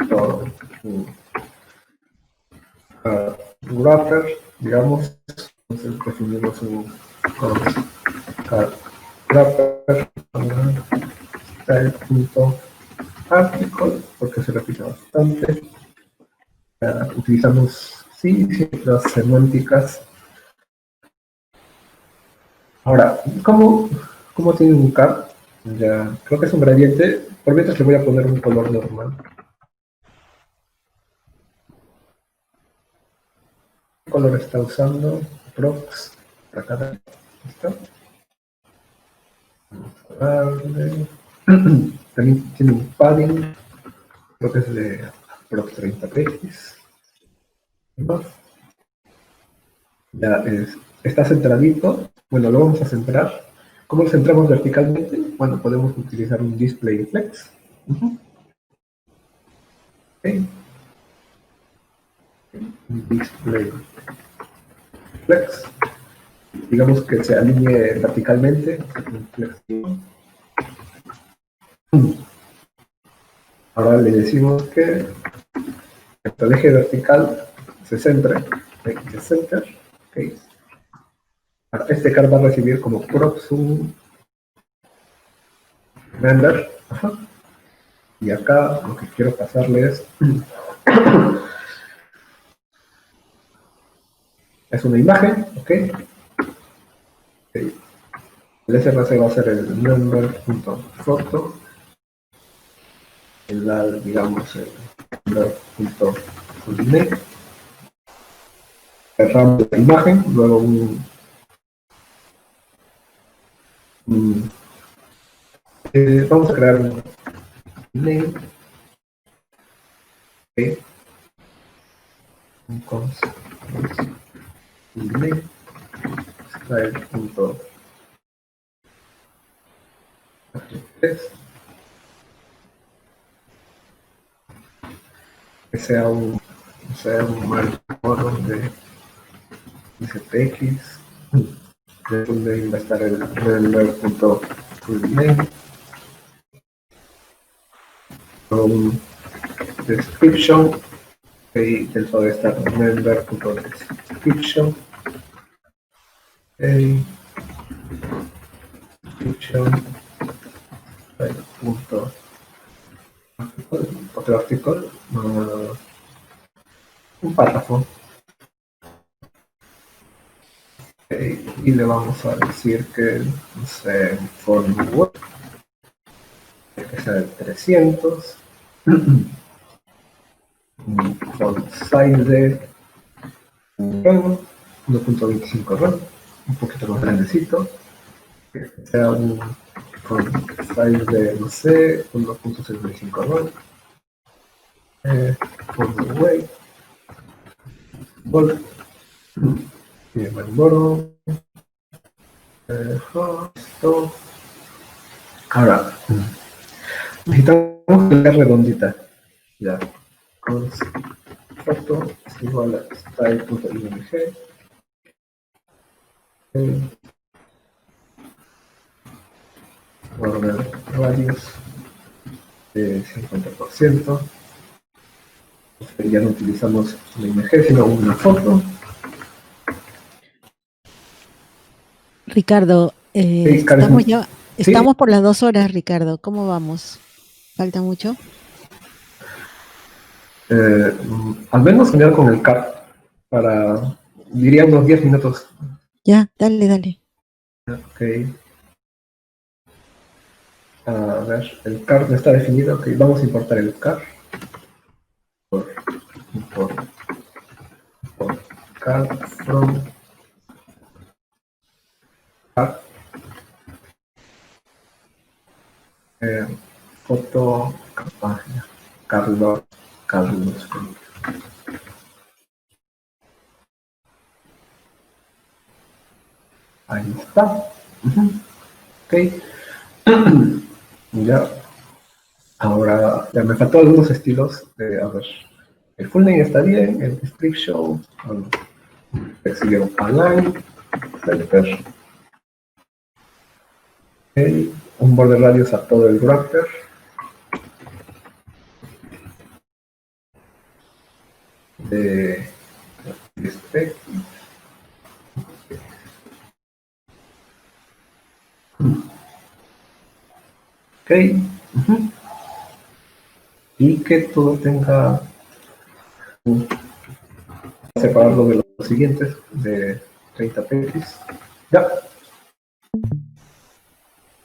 Todo. Wrapper, digamos, entonces definimos un wrapper style.article, porque se repite bastante. Utilizamos ciertas semánticas. Ahora, ¿cómo tiene un card? Ya, creo que es un gradiente. Por mientras le voy a poner un color normal. ¿Qué color está usando? Prox. Acá está. También tiene un padding. Creo que es de Prox 30px. Ya está centradito. Bueno, lo vamos a centrar. ¿Cómo lo centramos verticalmente? Bueno, podemos utilizar un display flex. Okay. Un display flex. Digamos que se alinee verticalmente. Ahora le decimos que el eje vertical se centre. Se center. Okay. Ahora, este card va a recibir como props un member. Y acá lo que quiero pasarle es una imagen, ¿ok? El SRC va a ser el member.photo, digamos, el member.name, cerramos la imagen, luego vamos a crear un name, ¿ok? Un name, style.3, que sea un marcador de SPX, de donde va a estar el member.name, un description, y dentro de esta member.description, description, otro artículo, un párrafo. Y le vamos a decir que, no sé, for Word, que sea de 300, con size de 1.25 RAM, un poquito más grandecito, que sea un con size de, no sé, 1.65 RAM, con weight, volt, y el boro, esto. Ahora, necesitamos que sea redondita, ya, con foto es igual a style.img, border radius de 50%, ya no utilizamos una imagen sino una foto. Ricardo, Sí, Karen. estamos ya, Sí. estamos por las 2 horas, Ricardo. ¿Cómo vamos? ¿Falta mucho? Al menos cambiar con el CAR para, diría, unos 10 minutos. Ya, dale. Ok. A ver, el CAR no está definido. Ok, vamos a importar el CAR. Por CAR from CAR. Foto campaña. Carlos. Ahí está. Ok. Ya. Ahora, ya me faltó algunos estilos. A ver. El full name está bien. El description. Bueno, siguieron align. Center. Okay. Un border radius a todo el wrapper. De spec. Ok. Y que todo tenga separarlo de los siguientes de 30 px. Ya.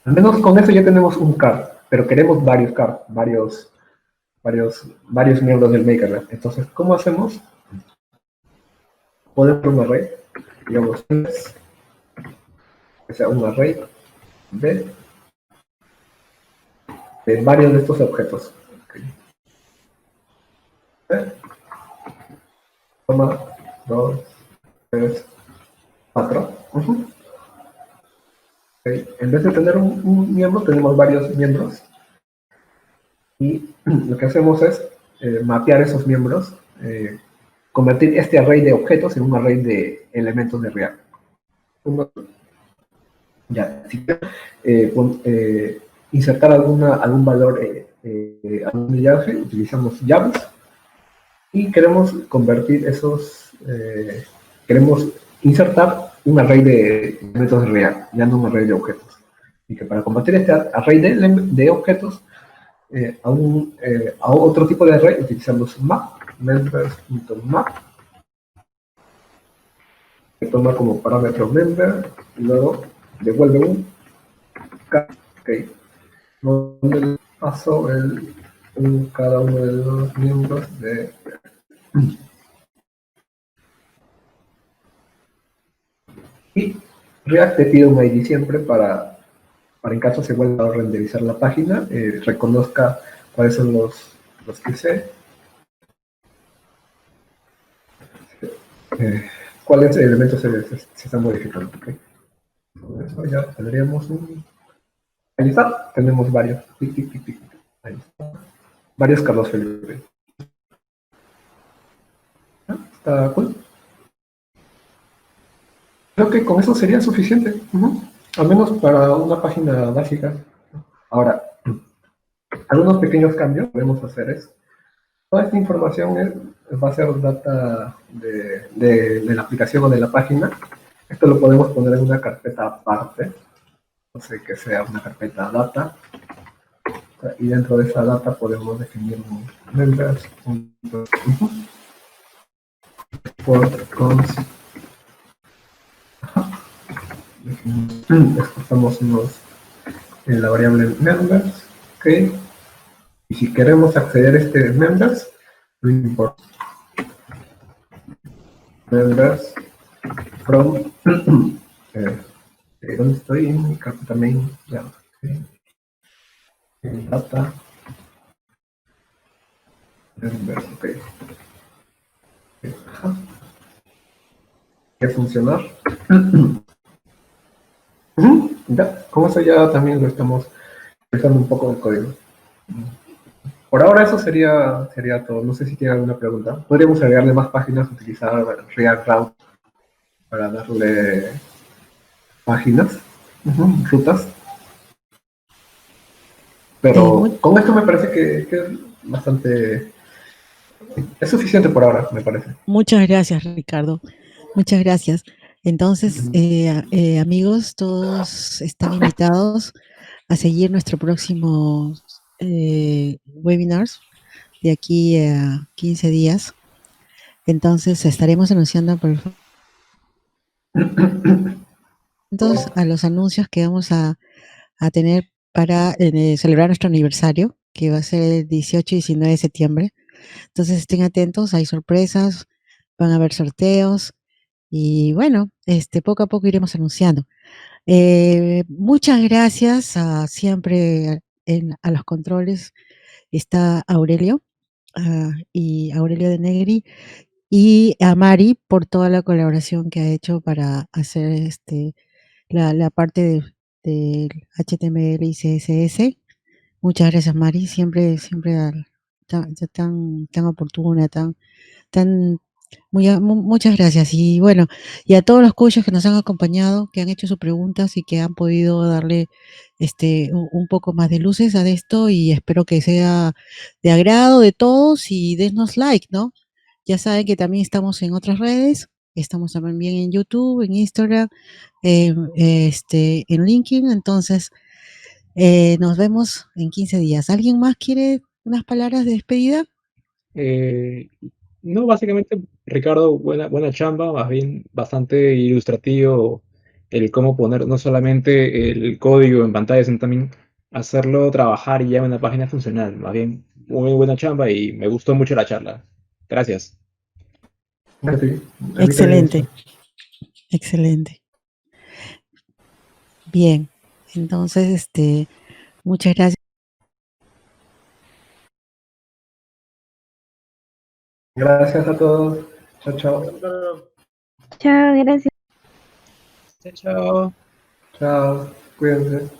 Al menos con eso ya tenemos un card, pero queremos varios cards, varios miembros del MakerLab. Entonces, ¿cómo hacemos? Podemos un array, digamos, que sea un array de varios de estos objetos. Okay. Toma, 2, 3, 4. Okay. En vez de tener un miembro, tenemos varios miembros. Y lo que hacemos es mapear esos miembros, convertir este array de objetos en un array de elementos de React. Ya, si insertar algún valor, algún llave, utilizamos llaves y queremos convertir queremos insertar un array de elementos de React, ya no un array de objetos. Y que para convertir este array de objetos a otro tipo de array utilizamos map, members.map, que toma como parámetro member y luego devuelve un ok, donde le paso cada uno de los miembros de y React te pide un ID siempre para en caso se vuelva a renderizar la página, reconozca cuáles son los que sé, cuáles elementos se están modificando. Okay. Con eso ya tendríamos ahí está, tenemos varios. Ahí está. Varios Carlos Felipe. Está cool. Creo que con eso sería suficiente. Al menos para una página básica. Ahora, algunos pequeños cambios que podemos hacer es, toda esta información va a ser data de la aplicación o de la página. Esto lo podemos poner en una carpeta aparte. No sé, que sea una carpeta data. y dentro de esa data podemos definir un members por cons. Exportamos en la variable members, ok, y si queremos acceder a este members, no importa, members from ¿dónde estoy? En mi carpeta main, ya, okay. En data members, ok. Ajá. ¿Qué funcionar? Ya, con eso ya también lo estamos revisando un poco el código. Por ahora eso sería todo. No sé si tiene alguna pregunta. Podríamos agregarle más páginas, utilizar React Route para darle páginas, rutas. Pero con esto me parece que es bastante... Es suficiente por ahora, me parece. Muchas gracias, Ricardo. Muchas gracias. Entonces, amigos, todos están invitados a seguir nuestro próximo webinars de aquí a 15 días. Entonces, estaremos anunciando a los anuncios que vamos a tener para celebrar nuestro aniversario, que va a ser el 18 y 19 de septiembre. Entonces, estén atentos, hay sorpresas, van a haber sorteos y bueno, poco a poco iremos anunciando. Muchas gracias siempre a los controles está Aurelio y Aurelio de Negri y a Mari por toda la colaboración que ha hecho para hacer la parte del HTML y CSS. Muchas gracias, Mari, siempre tan oportuna, muchas gracias. Y bueno, y a todos los coaches que nos han acompañado, que han hecho sus preguntas y que han podido darle un poco más de luces a esto, y espero que sea de agrado de todos y denos like, ¿no? Ya saben que también estamos en otras redes, estamos también en YouTube, en Instagram, en LinkedIn, entonces nos vemos en 15 días. ¿Alguien más quiere unas palabras de despedida? No, básicamente, Ricardo, buena chamba, más bien bastante ilustrativo el cómo poner no solamente el código en pantalla, sino también hacerlo trabajar y ya en una página funcional. Más bien, muy buena chamba y me gustó mucho la charla. Gracias. Sí, excelente, excelente. Bien, entonces, muchas gracias. Gracias a todos. Chao, chao. Chao, gracias. Chao. Chao, cuídense.